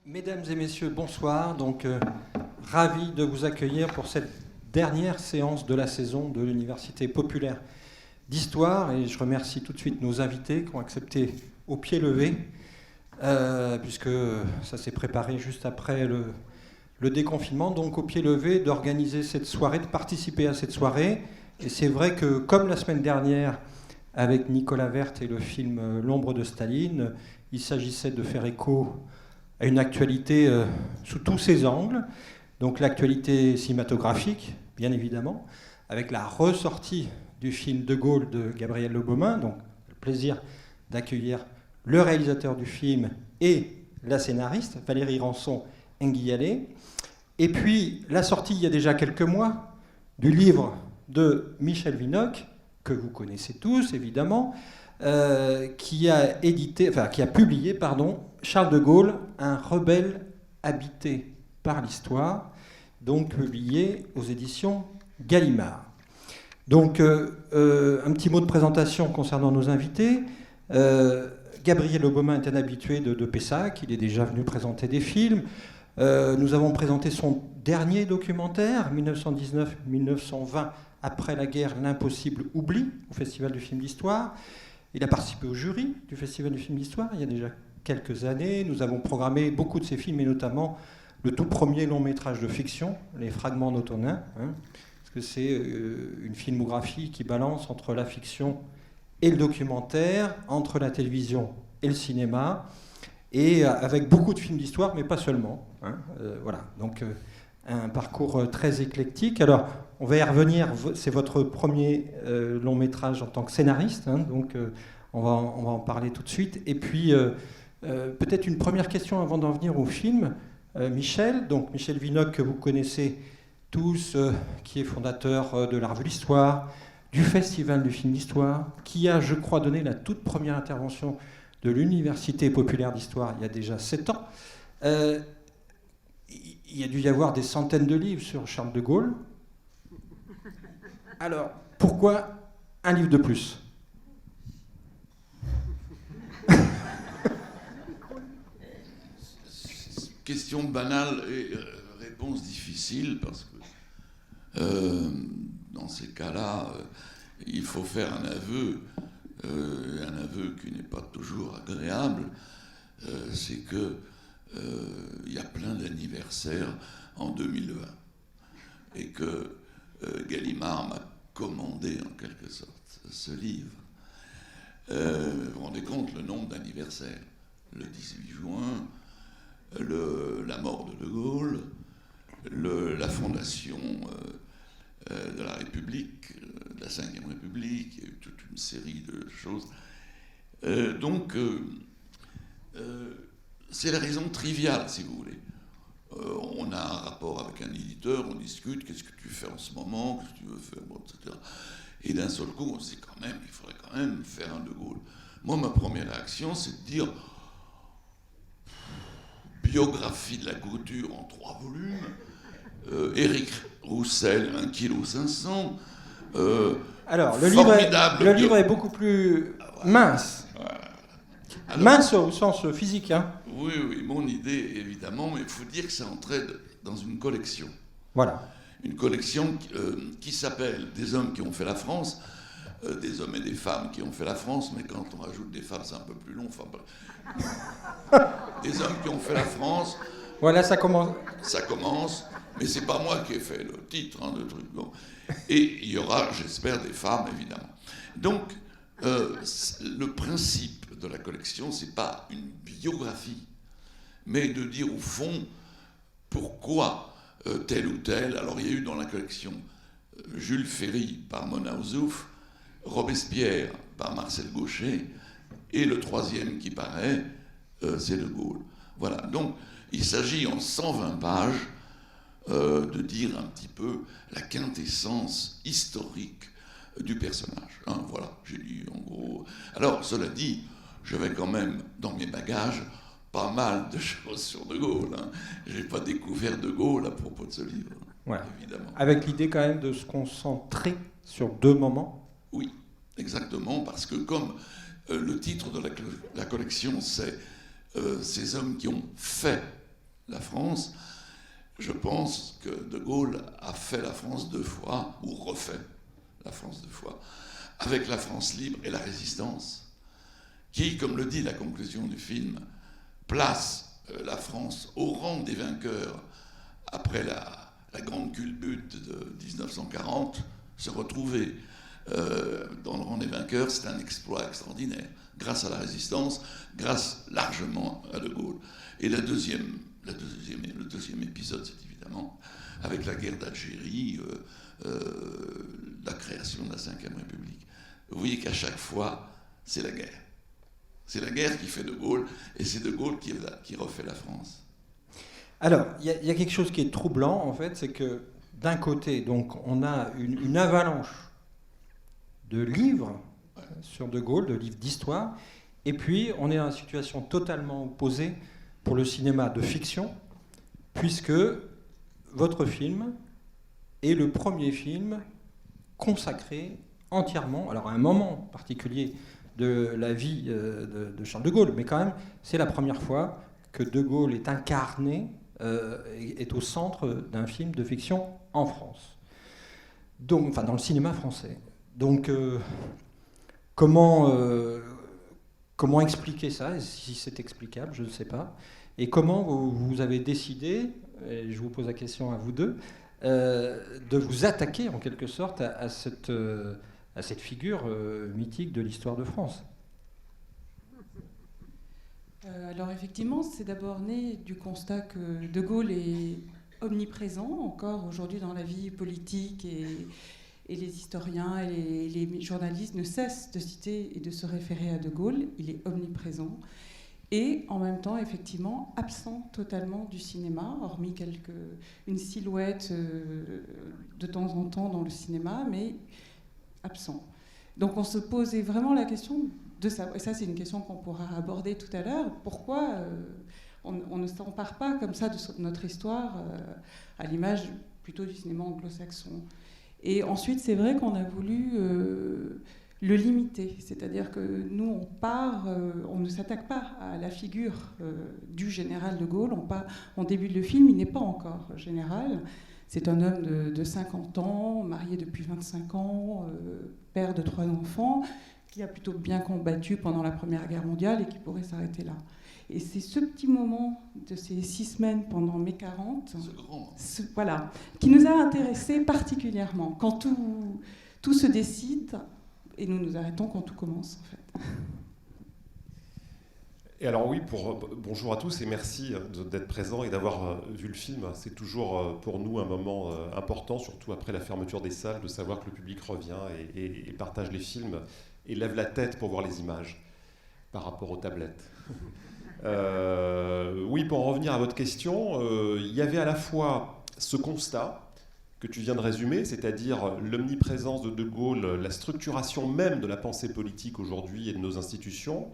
Mesdames et messieurs, bonsoir. Donc, ravi de vous accueillir pour cette dernière séance de la saison de l'Université populaire d'histoire. Et je remercie tout de suite nos invités qui ont accepté au pied levé, puisque ça s'est préparé juste après le déconfinement. Donc, au pied levé, d'organiser cette soirée, de participer à cette soirée. Et c'est vrai que, comme la semaine dernière, avec Nicolas Werth et le film L'ombre de Staline, il s'agissait de faire écho à une actualité sous tous ses angles. Donc l'actualité cinématographique, bien évidemment, avec la ressortie du film De Gaulle de Gabriel Le Baumin, donc le plaisir d'accueillir le réalisateur du film et la scénariste, Valérie Rançon-Nguyen. Et puis la sortie, il y a déjà quelques mois, du livre de Michel Vinocq, que vous connaissez tous, évidemment, qui a publié, Charles de Gaulle, un rebelle habité par l'histoire, donc publié aux éditions Gallimard. Donc, un petit mot de présentation concernant nos invités. Gabriel Le Baumin est un habitué de Pessac, il est déjà venu présenter des films. Nous avons présenté son dernier documentaire, 1919-1920, après la guerre, l'impossible oubli, au Festival du film d'histoire. Il a participé au jury du Festival du film d'histoire il y a déjà quelques années. Nous avons programmé beaucoup de ses films, et notamment le tout premier long métrage de fiction, Les Fragments d'Antonin, parce que c'est une filmographie qui balance entre la fiction et le documentaire, entre la télévision et le cinéma, et avec beaucoup de films d'histoire, mais pas seulement. Voilà, donc un parcours très éclectique. Alors, on va y revenir, c'est votre premier long métrage en tant que scénariste, donc on va en parler tout de suite. Et puis, peut-être une première question avant d'en venir au film. Michel Vinocq, que vous connaissez tous, qui est fondateur de la Revue d'Histoire, du Festival du film d'histoire, qui a, je crois, donné la toute première intervention de l'Université populaire d'histoire il y a déjà 7 ans. Il y a dû y avoir des centaines de livres sur Charles de Gaulle. Alors, pourquoi un livre de plus ? Question banale et réponse difficile, parce que dans ces cas-là, il faut faire un aveu qui n'est pas toujours agréable, c'est que il y a plein d'anniversaires en 2020 et que Gallimard m'a commandé en quelque sorte ce livre. Vous vous rendez compte le nombre d'anniversaires? Le 18 juin, la mort de De Gaulle, la fondation de la République, de la Ve République, il y a eu toute une série de choses. Donc, c'est la raison triviale, si vous voulez. On a un rapport avec un éditeur, on discute, qu'est-ce que tu fais en ce moment, qu'est-ce que tu veux faire, bon, etc. Et d'un seul coup, on se dit quand même, il faudrait quand même faire un De Gaulle. Moi, ma première réaction, c'est de dire biographie de la couture en 3 volumes, Éric Roussel, 1,5 kg. Alors, le livre est beaucoup plus mince. Alors, mince au sens physique. Oui, mon idée, évidemment, mais il faut dire que ça entrait dans une collection. Voilà. Une collection qui s'appelle Des hommes qui ont fait la France, des hommes et des femmes qui ont fait la France, mais quand on rajoute des femmes, c'est un peu plus long. Enfin, des hommes qui ont fait la France. Voilà, ça commence. Ça commence, mais c'est pas moi qui ai fait le titre de truc. Bon. Et il y aura, j'espère, des femmes, évidemment. Donc, le principe de la collection, c'est pas une biographie, mais de dire au fond pourquoi tel ou tel. Alors, il y a eu dans la collection Jules Ferry par Mona Ozouf, Robespierre par Marcel Gauchet, et le troisième qui paraît, c'est De Gaulle. Voilà, donc il s'agit en 120 pages de dire un petit peu la quintessence historique du personnage. Voilà, j'ai dit en gros. Alors, cela dit, j'avais quand même dans mes bagages pas mal de choses sur De Gaulle. Je n'ai pas découvert De Gaulle à propos de ce livre, voilà. Évidemment. Avec l'idée quand même de se concentrer sur 2 moments. Oui, exactement, parce que comme le titre de la collection, c'est ces hommes qui ont fait la France, je pense que De Gaulle a fait la France 2 fois, ou refait la France 2 fois, avec la France libre et la résistance, qui, comme le dit la conclusion du film, place la France au rang des vainqueurs après la grande culbute de 1940. Se retrouver dans le rang des vainqueurs, c'est un exploit extraordinaire, grâce à la résistance, grâce largement à De Gaulle. Et le deuxième épisode, c'est évidemment avec la guerre d'Algérie, la création de la Ve République. Vous voyez qu'à chaque fois, c'est la guerre. C'est la guerre qui fait De Gaulle, et c'est De Gaulle qui refait la France. Alors, il y a quelque chose qui est troublant, en fait, c'est que d'un côté, donc, on a une avalanche de livres sur De Gaulle, de livres d'histoire, et puis on est dans une situation totalement opposée pour le cinéma de fiction, puisque votre film est le premier film consacré entièrement, alors à un moment particulier de la vie de Charles de Gaulle, mais quand même, c'est la première fois que De Gaulle est incarné, est au centre d'un film de fiction en France. Donc, enfin, dans le cinéma français. Donc, comment expliquer ça, si c'est explicable, je ne sais pas. Et comment vous avez décidé, et je vous pose la question à vous deux, de vous attaquer en quelque sorte à cette figure mythique de l'histoire de France? Alors effectivement, c'est d'abord né du constat que De Gaulle est omniprésent encore aujourd'hui dans la vie politique, et les historiens et les journalistes ne cessent de citer et de se référer à De Gaulle. Il est omniprésent et en même temps effectivement absent totalement du cinéma, hormis une silhouette de temps en temps dans le cinéma, mais absent. Donc on se posait vraiment la question de savoir, et ça c'est une question qu'on pourra aborder tout à l'heure, pourquoi on ne s'empare pas comme ça de notre histoire à l'image plutôt du cinéma anglo-saxon. Et ensuite c'est vrai qu'on a voulu le limiter, c'est-à-dire que nous on ne s'attaque pas à la figure du général de Gaulle, on débute le film, il n'est pas encore général. C'est un homme de 50 ans, marié depuis 25 ans, père de 3 enfants, qui a plutôt bien combattu pendant la Première Guerre mondiale et qui pourrait s'arrêter là. Et c'est ce petit moment de ces 6 semaines pendant mai 40, voilà, qui nous a intéressés particulièrement. Quand tout se décide, et nous nous arrêtons quand tout commence, en fait. Et alors oui, bonjour à tous et merci d'être présents et d'avoir vu le film. C'est toujours pour nous un moment important, surtout après la fermeture des salles, de savoir que le public revient et partage les films et lève la tête pour voir les images par rapport aux tablettes. Oui, pour en revenir à votre question, il y avait à la fois ce constat que tu viens de résumer, c'est-à-dire l'omniprésence de De Gaulle, la structuration même de la pensée politique aujourd'hui et de nos institutions,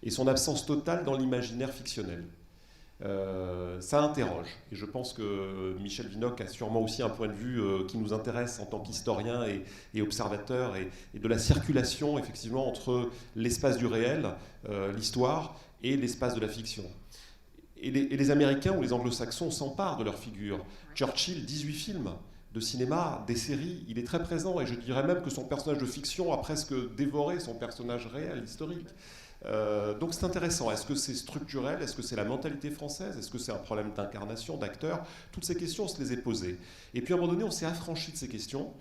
et son absence totale dans l'imaginaire fictionnel. Ça interroge. Et je pense que Michel Vinocq a sûrement aussi un point de vue qui nous intéresse en tant qu'historien et observateur, et de la circulation, effectivement, entre l'espace du réel, l'histoire, et l'espace de la fiction. Et les Américains ou les Anglo-Saxons s'emparent de leur figure. Churchill, 18 films de cinéma, des séries, il est très présent, et je dirais même que son personnage de fiction a presque dévoré son personnage réel, historique. Donc c'est intéressant. Est-ce que c'est structurel? Est-ce que c'est la mentalité française? Est-ce que c'est un problème d'incarnation, d'acteur? Toutes ces questions, on se les est posées. Et puis à un moment donné, on s'est affranchi de ces questions.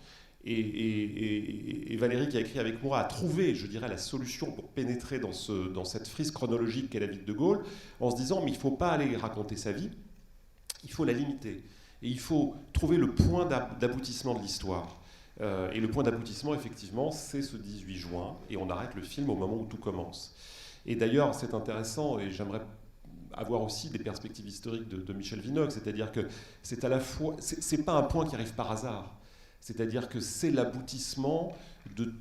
Et Valérie, qui a écrit avec moi, a trouvé, je dirais, la solution pour pénétrer dans cette frise chronologique qu'est la vie de Gaulle, en se disant, mais il ne faut pas aller raconter sa vie, il faut la limiter. Et il faut trouver le point d'aboutissement de l'histoire. Et le point d'aboutissement, effectivement, c'est ce 18 juin, et on arrête le film au moment où tout commence. Et d'ailleurs, c'est intéressant, et j'aimerais avoir aussi des perspectives historiques de Michel Vinocq, c'est-à-dire que c'est à la fois, c'est pas un point qui arrive par hasard, c'est-à-dire que c'est l'aboutissement de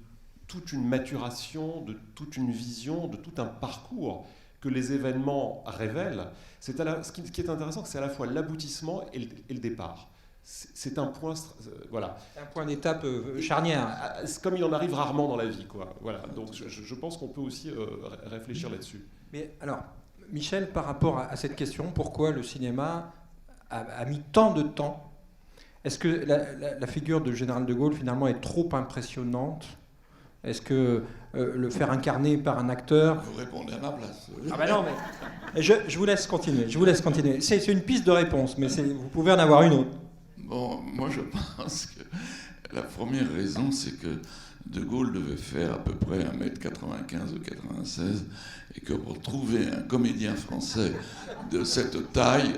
toute une maturation, de toute une vision, de tout un parcours que les événements révèlent. Ce qui est intéressant, c'est à la fois l'aboutissement et le départ. C'est un point, voilà. Un point d'étape charnière. Comme il en arrive rarement dans la vie, quoi. Voilà. Donc je pense qu'on peut aussi réfléchir là-dessus. Mais alors, Michel, par rapport à cette question, pourquoi le cinéma a mis tant de temps. Est-ce que la figure de général de Gaulle, finalement, est trop impressionnante? Est-ce que le faire incarner par un acteur... Vous répondez à ma place. Ah ben non, mais je vous laisse continuer. C'est une piste de réponse, mais vous pouvez en avoir une autre. Bon, moi je pense que la première raison, c'est que De Gaulle devait faire à peu près 1m95 ou 96, et que pour trouver un comédien français de cette taille,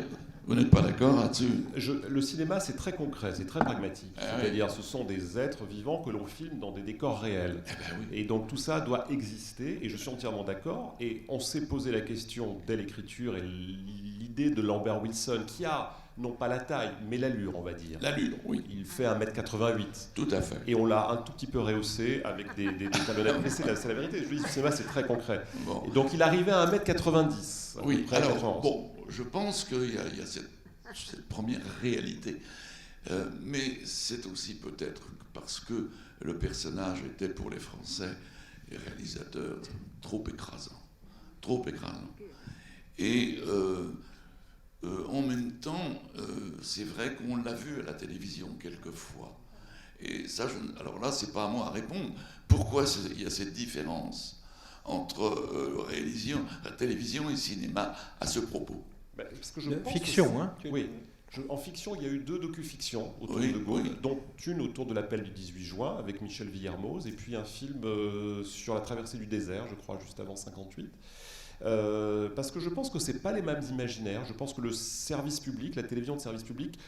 vous n'êtes pas d'accord là-dessus? Le cinéma, c'est très concret, c'est très pragmatique. C'est-à-dire, ce sont des êtres vivants que l'on filme dans des décors réels. Oui. Et donc tout ça doit exister, et je suis entièrement d'accord. Et on s'est posé la question dès l'écriture, et l'idée de Lambert Wilson, qui a non pas la taille, mais l'allure, on va dire. L'allure, oui. Il fait 1m88. Tout à fait. Et on l'a un tout petit peu rehaussé avec des talonnettes. Mais c'est la vérité, je dis, le cinéma, c'est très concret. Bon. Et donc il arrivait à 1m90. Oui, alors, bon, je pense qu'il y a cette première réalité. Mais c'est aussi peut-être parce que le personnage était pour les Français, les réalisateurs, trop écrasant. Trop écrasant. Et en même temps, c'est vrai qu'on l'a vu à la télévision quelquefois. Et ça, alors là, c'est pas à moi à répondre. Pourquoi il y a cette différence entre la télévision et le cinéma à ce propos? Parce que je pense fiction, hein? Oui. En fiction, il y a eu 2 docu-fictions autour oui, de Gaulle, oui. dont une autour de l'appel du 18 juin avec Michel Villermoz, et puis un film sur la traversée du désert, je crois, juste avant 58. Parce que je pense que c'est pas les mêmes imaginaires. Je pense que le service public, la télévision de service public,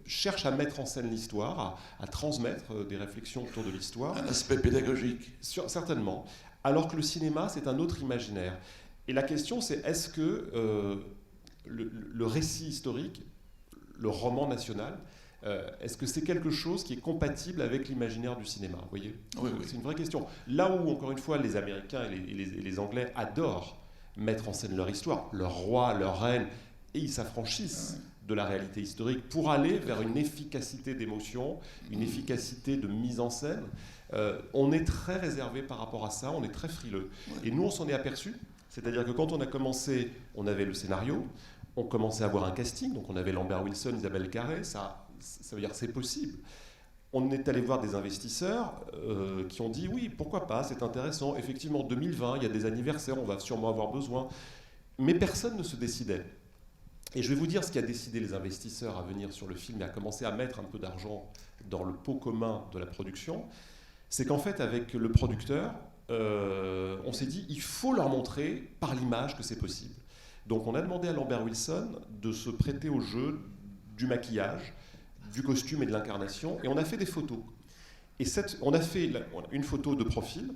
cherche à mettre en scène l'histoire, à transmettre des réflexions autour de l'histoire. Un aspect pédagogique. Certainement. Alors que le cinéma, c'est un autre imaginaire. Et la question, c'est est-ce que le récit historique, le roman national, est-ce que c'est quelque chose qui est compatible avec l'imaginaire du cinéma? Vous voyez, Oui, oui. C'est une vraie question. Là où, encore une fois, les Américains et les Anglais adorent mettre en scène leur histoire, leur roi, leur reine, et ils s'affranchissent de la réalité historique pour aller vers une efficacité d'émotion, une efficacité de mise en scène. On est très réservé par rapport à ça, on est très frileux. Et nous, on s'en est aperçu. C'est-à-dire que quand on a commencé, on avait le scénario, on commençait à avoir un casting, donc on avait Lambert Wilson, Isabelle Carré, ça veut dire que c'est possible. On est allé voir des investisseurs qui ont dit oui, pourquoi pas, c'est intéressant. Effectivement, 2020, il y a des anniversaires, on va sûrement avoir besoin. Mais personne ne se décidait. Et je vais vous dire ce qui a décidé les investisseurs à venir sur le film et à commencer à mettre un peu d'argent dans le pot commun de la production. C'est qu'en fait, avec le producteur, on s'est dit il faut leur montrer par l'image que c'est possible. Donc on a demandé à Lambert Wilson de se prêter au jeu du maquillage, du costume et de l'incarnation, et on a fait des photos. Et on a fait une photo de profil,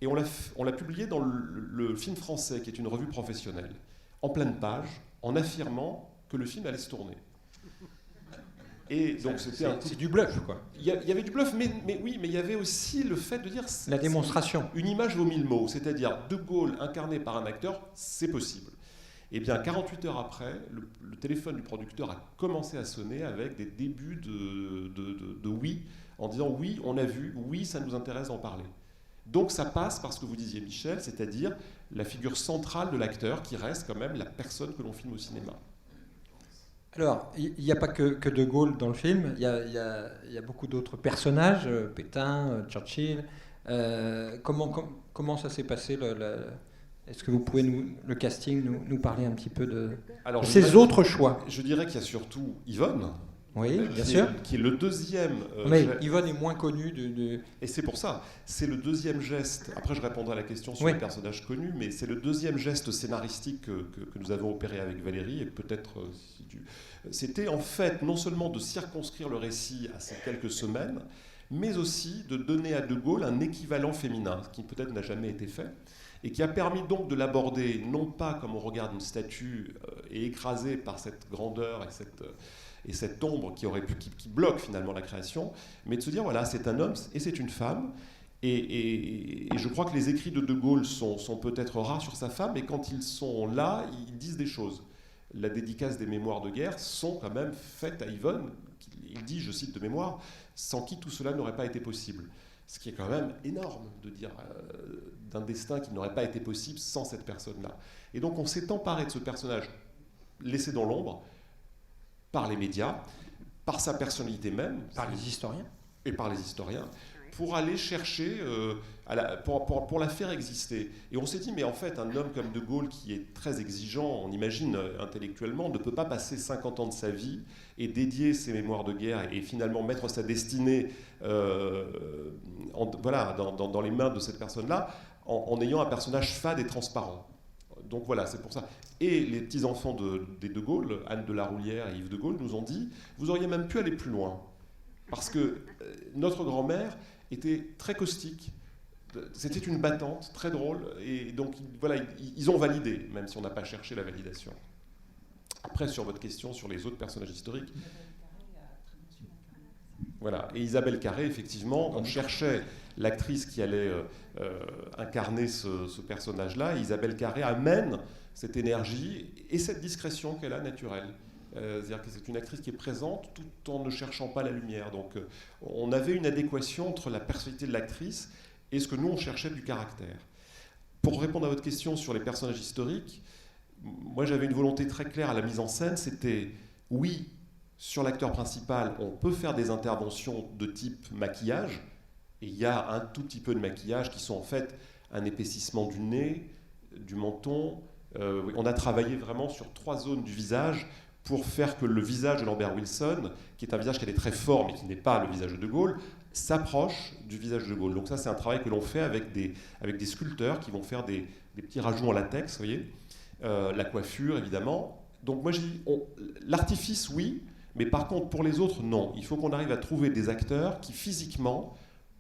et on l'a publiée dans le Film Français, qui est une revue professionnelle, en pleine page, en affirmant que le film allait se tourner. Et donc c'est du bluff, quoi. Il y avait du bluff, mais oui, mais il y avait aussi le fait de dire... La démonstration. Une image vaut 1000 mots, c'est-à-dire De Gaulle incarné par un acteur, c'est possible. Et bien, 48 heures après, le téléphone du producteur a commencé à sonner avec des débuts de oui, en disant oui, on a vu, oui, ça nous intéresse d'en parler. Donc ça passe par ce que vous disiez, Michel, c'est-à-dire la figure centrale de l'acteur qui reste quand même la personne que l'on filme au cinéma. Alors, il n'y a pas que De Gaulle dans le film, il y a beaucoup d'autres personnages, Pétain, Churchill. Comment ça s'est passé Est-ce que vous pouvez le casting, nous parler un petit peu de ces autres choix? Je dirais qu'il y a surtout Yvonne. Oui, bien sûr. Qui est le deuxième... mais Yvonne est moins connue Et c'est pour ça. C'est le deuxième geste... Après, je répondrai à la question sur les personnages connus, mais c'est le deuxième geste scénaristique que nous avons opéré avec Valérie, et peut-être... C'était en fait non seulement de circonscrire le récit à ces quelques semaines, mais aussi de donner à De Gaulle un équivalent féminin, ce qui peut-être n'a jamais été fait, et qui a permis donc de l'aborder, non pas comme on regarde une statue et écrasée par cette grandeur et cette ombre qui bloque finalement la création, mais de se dire, voilà, c'est un homme et c'est une femme. Et je crois que les écrits de De Gaulle sont peut-être rares sur sa femme, et quand ils sont là, ils disent des choses. La dédicace des mémoires de guerre sont quand même faites à Yvonne. Il dit, je cite de mémoire, sans qui tout cela n'aurait pas été possible. Ce qui est quand même énorme de dire d'un destin qui n'aurait pas été possible sans cette personne-là. Et donc on s'est emparé de ce personnage laissé dans l'ombre par les médias, par sa personnalité même, Par les historiens. et par les historiens, pour aller chercher, pour la faire exister. Et on s'est dit, mais en fait, un homme comme De Gaulle, qui est très exigeant, on imagine intellectuellement, ne peut pas passer 50 ans de sa vie et dédier ses mémoires de guerre et finalement mettre sa destinée dans les mains de cette personne-là, en ayant un personnage fade et transparent. Donc voilà, c'est pour ça. Et les petits-enfants des De Gaulle, Anne de la Roulière et Yves de Gaulle, nous ont dit, vous auriez même pu aller plus loin. Parce que notre grand-mère était très caustique, c'était une battante, très drôle, et donc voilà, ils ont validé, même si on n'a pas cherché la validation. Après, sur votre question sur les autres personnages historiques, voilà, et Isabelle Carré, effectivement, on cherchait l'actrice qui allait incarner ce personnage-là, et Isabelle Carré amène cette énergie et cette discrétion qu'elle a naturelle. C'est-à-dire que c'est une actrice qui est présente tout en ne cherchant pas la lumière. Donc on avait une adéquation entre la personnalité de l'actrice et ce que nous on cherchait du caractère. Pour répondre à votre question sur les personnages historiques, moi j'avais une volonté très claire à la mise en scène, c'était oui, sur l'acteur principal, on peut faire des interventions de type maquillage, et il y a un tout petit peu de maquillage qui sont en fait un épaississement du nez, du menton. On a travaillé vraiment sur 3 zones du visage pour faire que le visage de Lambert Wilson, qui est un visage qui est très fort mais qui n'est pas le visage de De Gaulle, s'approche du visage de De Gaulle. Donc ça, c'est un travail que l'on fait avec des sculpteurs qui vont faire des petits rajouts en latex, vous voyez, la coiffure, évidemment. Donc moi, j'ai dit, l'artifice, oui, mais par contre, pour les autres, non. Il faut qu'on arrive à trouver des acteurs qui, physiquement,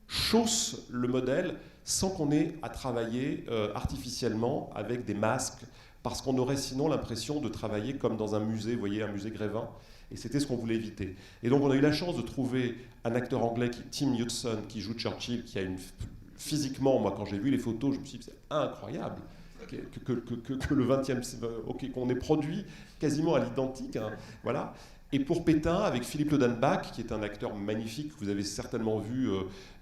chaussent le modèle sans qu'on ait à travailler artificiellement avec des masques, parce qu'on aurait sinon l'impression de travailler comme dans un musée, vous voyez, un musée Grévin, et c'était ce qu'on voulait éviter. Et donc on a eu la chance de trouver un acteur anglais, Tim Hudson, qui joue Churchill, qui a physiquement, moi quand j'ai vu les photos, je me suis dit, c'est incroyable que le 20e, qu'on ait produit quasiment à l'identique, hein, voilà. Et pour Pétain, avec Philippe Le Danbach, qui est un acteur magnifique, que vous avez certainement vu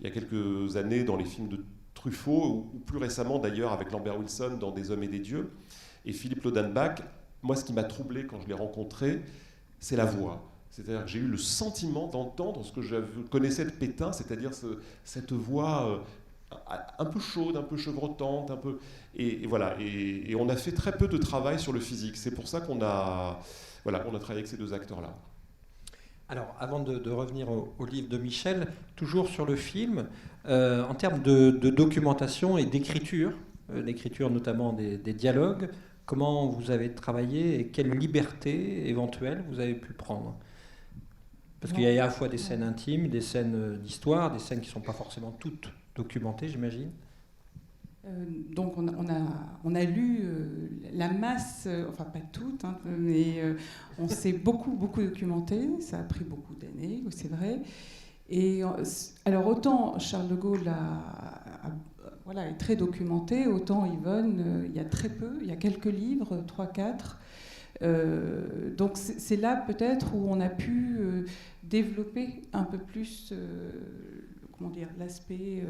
il y a quelques années dans les films de Truffaut, ou plus récemment d'ailleurs avec Lambert Wilson dans Des Hommes et des Dieux. Et Philippe Le Danbach, moi ce qui m'a troublé quand je l'ai rencontré, c'est la voix. C'est-à-dire que j'ai eu le sentiment d'entendre ce que je connaissais de Pétain, c'est-à-dire cette voix un peu chaude, un peu chevrotante, un peu... Et voilà, et on a fait très peu de travail sur le physique. C'est pour ça qu'on a travaillé avec ces 2 acteurs-là. Alors, avant de revenir au livre de Michel, toujours sur le film, en termes de documentation et d'écriture notamment des dialogues, comment vous avez travaillé et quelle liberté éventuelle vous avez pu prendre? Parce qu'il y a à la fois des scènes intimes, des scènes d'histoire, des scènes qui ne sont pas forcément toutes documentées, j'imagine. Donc on a lu la masse, enfin pas toutes, hein, mais on s'est beaucoup documenté, ça a pris beaucoup d'années, c'est vrai. Et alors autant Charles de Gaulle est très documenté, autant Yvonne, il y a quelques livres, 3-4. Donc c'est là peut-être où on a pu développer un peu plus, l'aspect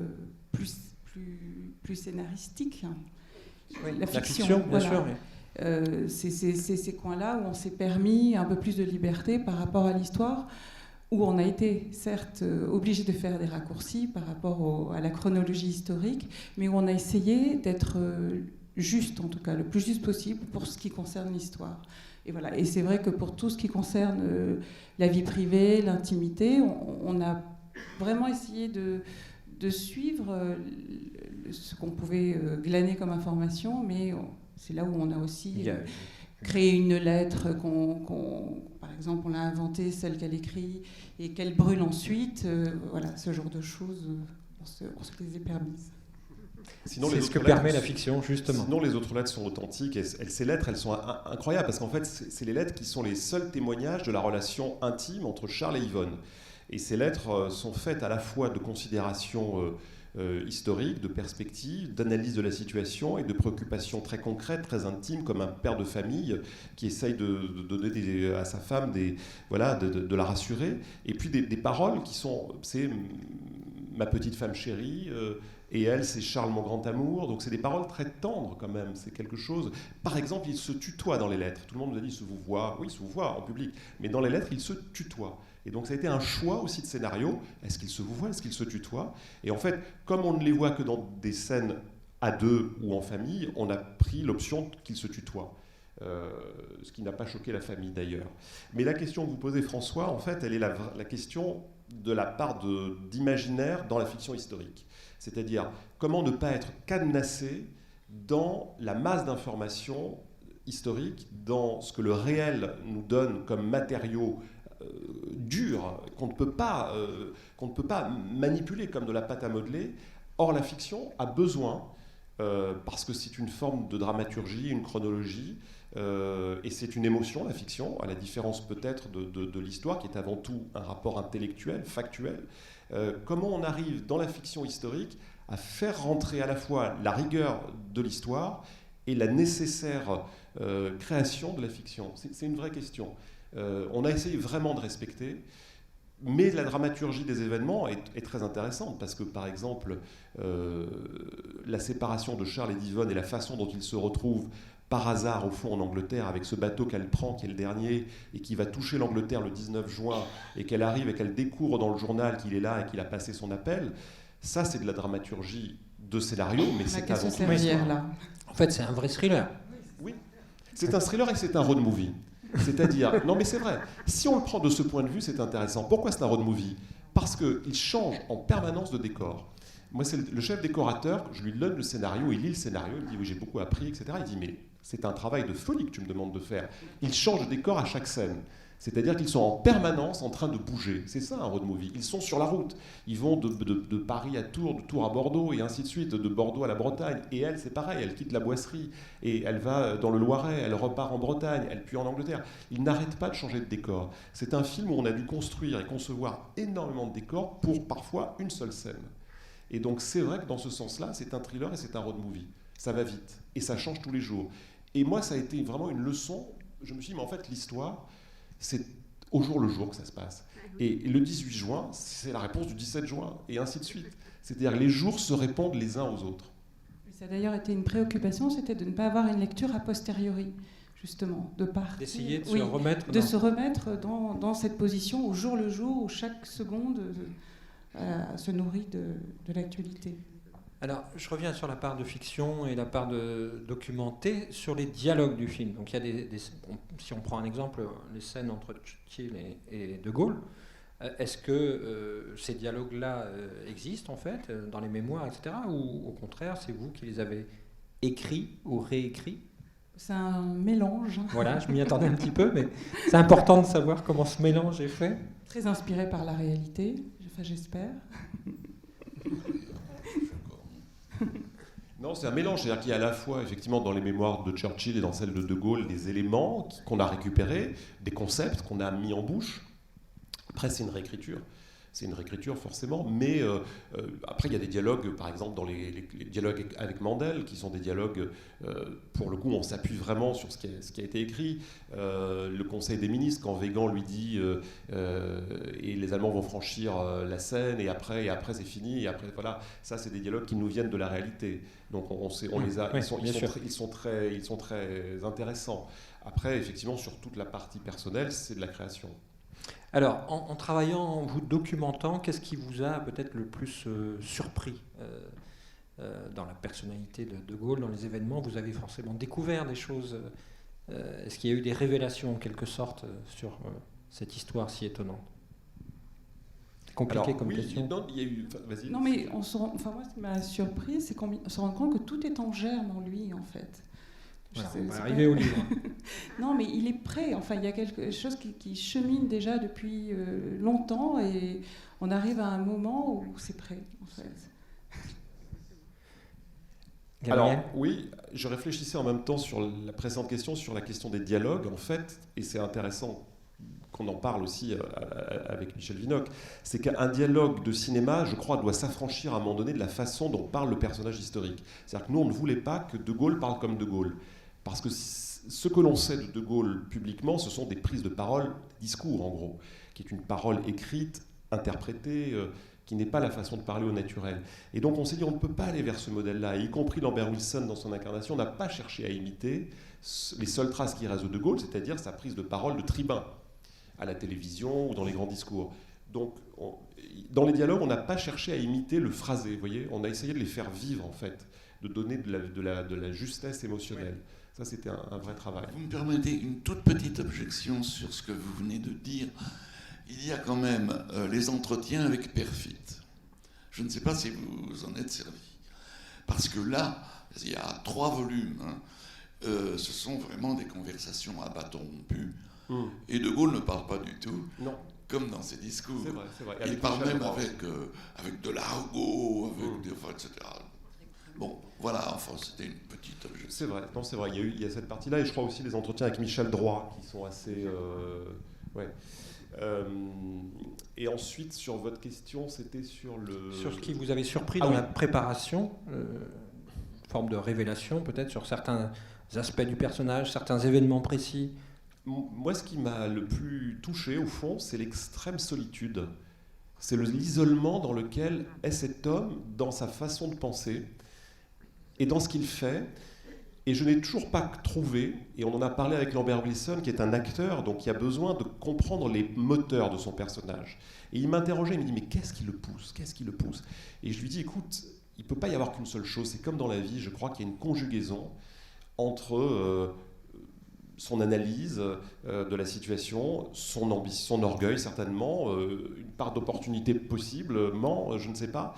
plus scénaristique. Oui, la fiction, bien voilà. sûr. Oui. C'est ces coins-là où on s'est permis un peu plus de liberté par rapport à l'histoire, où on a été certes obligé de faire des raccourcis par rapport à la chronologie historique, mais où on a essayé d'être juste, en tout cas le plus juste possible pour ce qui concerne l'histoire. Et voilà. Et c'est vrai que pour tout ce qui concerne la vie privée, l'intimité, on a vraiment essayé de suivre ce qu'on pouvait glaner comme information, mais c'est là où on a aussi créé une lettre par exemple, on l'a inventée, celle qu'elle écrit, et qu'elle brûle ensuite. Voilà, ce genre de choses, on se les est permises. Sinon, c'est ce que permet la fiction, justement. Sinon, les autres lettres sont authentiques. Et ces lettres, elles sont incroyables, parce qu'en fait, c'est les lettres qui sont les seuls témoignages de la relation intime entre Charles et Yvonne. Et ces lettres sont faites à la fois de considérations historiques, de perspectives, d'analyse de la situation et de préoccupations très concrètes, très intimes, comme un père de famille qui essaye de donner à sa femme de la rassurer. Et puis des paroles qui sont... ma petite femme chérie, et elle, c'est Charles, mon grand amour. Donc c'est des paroles très tendres quand même. C'est quelque chose. Par exemple, il se tutoie dans les lettres. Tout le monde nous a dit, il se vous voit. Oui, il se vous voit en public. Mais dans les lettres, il se tutoie. Et donc ça a été un choix aussi de scénario. Est-ce qu'il se vous voit? Est-ce qu'il se tutoie? Et en fait, comme on ne les voit que dans des scènes à deux ou en famille, on a pris l'option qu'il se tutoie. Ce qui n'a pas choqué la famille d'ailleurs. Mais la question que vous posez, François, en fait, elle est la question de la part d'imaginaire dans la fiction historique. C'est-à-dire, comment ne pas être cadenassé dans la masse d'informations historiques, dans ce que le réel nous donne comme matériaux durs, qu'on ne peut pas manipuler comme de la pâte à modeler. Or, la fiction a besoin, parce que c'est une forme de dramaturgie, une chronologie, et c'est une émotion, la fiction, à la différence peut-être de l'histoire, qui est avant tout un rapport intellectuel, factuel. Comment on arrive dans la fiction historique à faire rentrer à la fois la rigueur de l'histoire et la nécessaire création de la fiction? C'est une vraie question. On a essayé vraiment de respecter, mais la dramaturgie des événements est très intéressante, parce que par exemple, la séparation de Charles et d'Yvonne et la façon dont ils se retrouvent par hasard au fond en Angleterre avec ce bateau qu'elle prend, qui est le dernier, et qui va toucher l'Angleterre le 19 juin, et qu'elle arrive et qu'elle découvre dans le journal qu'il est là et qu'il a passé son appel, ça c'est de la dramaturgie de scénario, mais c'est avant tout là. En fait, c'est un vrai thriller. Oui, c'est un thriller et c'est un road movie. C'est-à-dire, non mais c'est vrai, si on le prend de ce point de vue, c'est intéressant. Pourquoi c'est un road movie? Parce qu'il change en permanence de décor. Moi, c'est le chef décorateur, je lui donne le scénario, il lit le scénario, il me dit oui, j'ai beaucoup appris, etc. Il dit mais c'est un travail de folie que tu me demandes de faire. Il change de décor à chaque scène. C'est-à-dire qu'ils sont en permanence en train de bouger. C'est ça un road movie. Ils sont sur la route. Ils vont de Paris à Tours, de Tours à Bordeaux, et ainsi de suite, de Bordeaux à la Bretagne. Et elle, c'est pareil, elle quitte la Boisserie, et elle va dans le Loiret, elle repart en Bretagne, elle puis en Angleterre. Ils n'arrêtent pas de changer de décor. C'est un film où on a dû construire et concevoir énormément de décors pour parfois une seule scène. Et donc c'est vrai que dans ce sens-là, c'est un thriller et c'est un road movie. Ça va vite, et ça change tous les jours. Et moi, ça a été vraiment une leçon. Je me suis dit, mais en fait, l'histoire, c'est au jour le jour que ça se passe. Et le 18 juin, c'est la réponse du 17 juin, et ainsi de suite. C'est-à-dire que les jours se répondent les uns aux autres. Ça a d'ailleurs été une préoccupation, c'était de ne pas avoir une lecture a posteriori, justement, de partir. D'essayer de se remettre. Se remettre dans cette position au jour le jour, où chaque seconde se nourrit de l'actualité. Alors, je reviens sur la part de fiction et la part de documenté, sur les dialogues du film. Donc, il y a si on prend un exemple, les scènes entre Churchill et De Gaulle, est-ce que ces dialogues-là existent, en fait, dans les mémoires, etc., ou au contraire, c'est vous qui les avez écrits ou réécrits? C'est un mélange. Voilà, je m'y attendais un petit peu, mais c'est important de savoir comment ce mélange est fait. Très inspiré par la réalité, enfin, j'espère. Non, c'est un mélange, c'est-à-dire qu'il y a à la fois, effectivement, dans les mémoires de Churchill et dans celles de De Gaulle, des éléments qu'on a récupérés, des concepts qu'on a mis en bouche. Après, c'est une réécriture. C'est une réécriture, forcément, mais après, il y a des dialogues, par exemple, dans les dialogues avec Mandel, qui sont des dialogues, pour le coup, on s'appuie vraiment sur ce qui a été écrit. Le Conseil des ministres, quand Weygand lui dit et les Allemands vont franchir la Seine, et après c'est fini, et après, voilà, ça, c'est des dialogues qui nous viennent de la réalité. Donc, on les a, ils sont très intéressants. Après, effectivement, sur toute la partie personnelle, c'est de la création. Alors, en travaillant, en vous documentant, qu'est-ce qui vous a peut-être le plus surpris dans la personnalité de De Gaulle, dans les événements? Vous avez forcément découvert des choses. Est-ce qu'il y a eu des révélations, en quelque sorte, sur cette histoire si étonnante? C'est compliqué comme question. Non, il y a eu... vas-y. Non, mais moi, ce qui m'a surpris, c'est qu'on se rend compte que tout est en germe en lui, en fait. Voilà, on va arriver au livre. Non, mais il est prêt. Enfin, il y a quelque chose qui chemine déjà depuis longtemps, et on arrive à un moment où c'est prêt, en fait. Gabriel? Alors, oui, je réfléchissais en même temps sur la précédente question, sur la question des dialogues, en fait, et c'est intéressant qu'on en parle aussi avec Michel Vinocq, c'est qu'un dialogue de cinéma, je crois, doit s'affranchir à un moment donné de la façon dont parle le personnage historique. C'est-à-dire que nous, on ne voulait pas que De Gaulle parle comme De Gaulle. Parce que ce que l'on sait de Gaulle publiquement, ce sont des prises de parole, des discours en gros, qui est une parole écrite, interprétée, qui n'est pas la façon de parler au naturel. Et donc on s'est dit, on ne peut pas aller vers ce modèle-là, y compris Lambert Wilson dans son incarnation n'a pas cherché à imiter les seules traces qui restent de De Gaulle, c'est-à-dire sa prise de parole de tribun à la télévision ou dans les grands discours. Donc, dans les dialogues, on n'a pas cherché à imiter le phrasé, vous voyez, on a essayé de les faire vivre, en fait, de donner de la justesse émotionnelle. Ça, c'était un vrai travail. Vous me permettez une toute petite objection sur ce que vous venez de dire. Il y a quand même les entretiens avec Perfit. Je ne sais pas si vous en êtes servi. Parce que là, il y a 3 volumes. Ce sont vraiment des conversations à bâton rompu. Et De Gaulle ne parle pas du tout. Non. Comme dans ses discours. C'est vrai. Il parle même avec de l'argot, etc. Bon, voilà, enfin, c'était une petite objection. C'est vrai. Il y a cette partie-là, et je crois aussi les entretiens avec Michel Droit, qui sont assez... et ensuite, sur votre question, c'était sur le... Sur ce qui vous avait surpris dans la préparation, forme de révélation peut-être sur certains aspects du personnage, certains événements précis. Moi, ce qui m'a le plus touché, au fond, c'est l'extrême solitude. C'est l'isolement dans lequel est cet homme, dans sa façon de penser, et dans ce qu'il fait. Et je n'ai toujours pas trouvé, et on en a parlé avec Lambert Wilson, qui est un acteur, donc qui a besoin de comprendre les moteurs de son personnage. Et il m'interrogeait, il me dit, mais qu'est-ce qui le pousse ? Et je lui dis, écoute, il ne peut pas y avoir qu'une seule chose. C'est comme dans la vie, je crois qu'il y a une conjugaison entre son analyse de la situation, son ambition, son orgueil certainement, une part d'opportunité possiblement, je ne sais pas,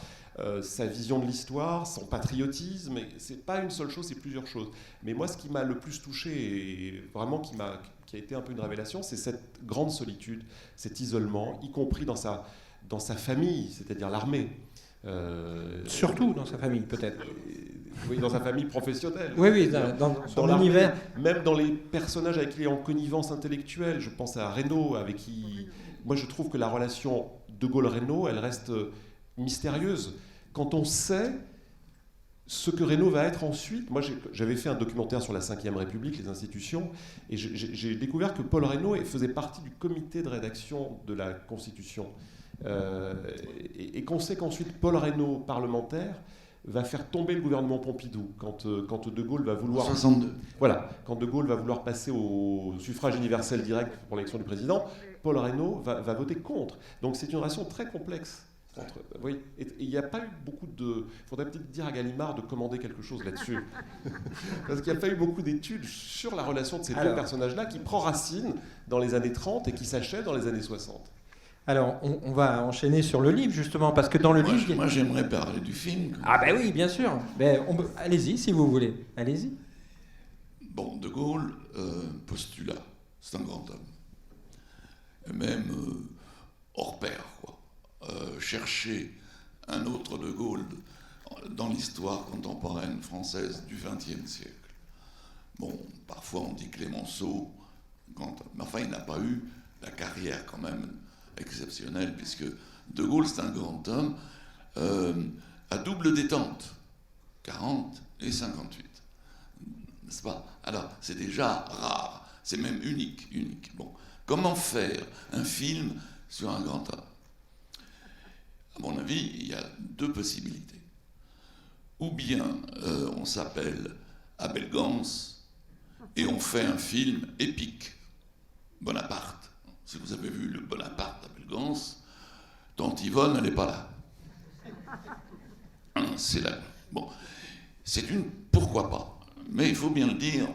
sa vision de l'histoire, son patriotisme. C'est pas une seule chose, c'est plusieurs choses. Mais moi, ce qui m'a le plus touché et vraiment qui a été un peu une révélation, c'est cette grande solitude, cet isolement, y compris dans sa famille, c'est-à-dire l'armée. Surtout dans sa famille, peut-être. Oui, dans sa famille professionnelle. Oui, dans son univers. Même dans les personnages avec qui il est en connivence intellectuelle. Je pense à Reynaud, avec qui... Moi, je trouve que la relation De Gaulle-Reynaud, elle reste mystérieuse. Quand on sait ce que Reynaud va être ensuite... Moi, j'avais fait un documentaire sur la Ve République, les institutions, et j'ai découvert que Paul Reynaud faisait partie du comité de rédaction de la Constitution. Et qu'on sait qu'ensuite, Paul Reynaud, parlementaire, va faire tomber le gouvernement Pompidou quand De Gaulle va vouloir... 62. Voilà, quand De Gaulle va vouloir passer au suffrage universel direct pour l'élection du président, Paul Reynaud va voter contre. Donc c'est une relation très complexe. Oui, et il n'y a pas eu beaucoup de... Il faudrait peut-être dire à Gallimard de commander quelque chose là-dessus. Parce qu'il n'y a pas eu beaucoup d'études sur la relation de ces deux personnages-là qui prend racine dans les années 30 et qui s'achève dans les années 60. Alors, on va enchaîner sur le livre, justement, parce que dans le livre... Moi, j'aimerais parler du film. Ah ben oui, bien sûr. Allez-y, si vous voulez. Allez-y. Bon, De Gaulle, postulat. C'est un grand homme. Même hors pair, quoi. Chercher un autre De Gaulle dans l'histoire contemporaine française du XXe siècle. Bon, parfois on dit Clémenceau, mais enfin, il n'a pas eu la carrière quand même exceptionnelle, puisque De Gaulle, c'est un grand homme à double détente, 40 et 58. N'est-ce pas ? Alors, c'est déjà rare, c'est même unique. Bon, comment faire un film sur un grand homme ? À mon avis, il y a 2 possibilités. Ou bien on s'appelle Abel Gans et on fait un film épique, Bonaparte. Si vous avez vu le Bonaparte d'Abel Gans, tante Yvonne, elle n'est pas là. C'est là. Bon, pourquoi pas. Mais il faut bien le dire,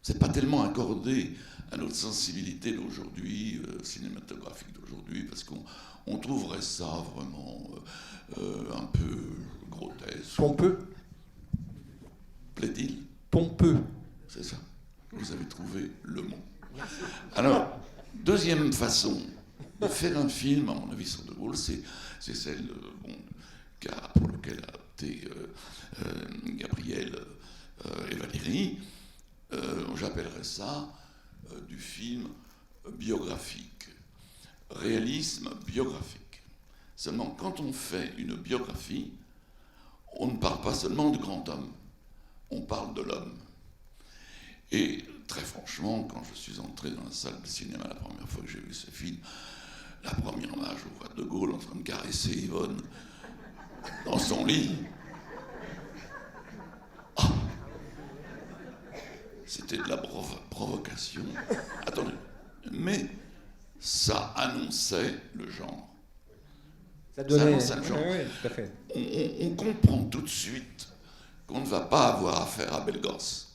c'est pas tellement accordé à notre sensibilité d'aujourd'hui, cinématographique d'aujourd'hui, parce qu'on trouverait ça vraiment un peu grotesque. Pompeux. Plaît-il ? Pompeux. C'est ça. Vous avez trouvé le mot. Alors, deuxième façon de faire un film, à mon avis, sur De Gaulle, c'est celle pour laquelle a opté Gabriel et Valérie. J'appellerais ça du film biographique. Réalisme biographique. Seulement, quand on fait une biographie, on ne parle pas seulement de grand homme, on parle de l'homme. Et très franchement, quand je suis entré dans la salle de cinéma la première fois que j'ai vu ce film, La première image, on voit De Gaulle en train de caresser Yvonne dans son lit. Ah, c'était de la provocation. Attendez, mais ça annonçait le genre. Ça donnait... Ça annonçait le genre. Oui, tout à fait. On comprend tout de suite qu'on ne va pas avoir affaire à Belgos.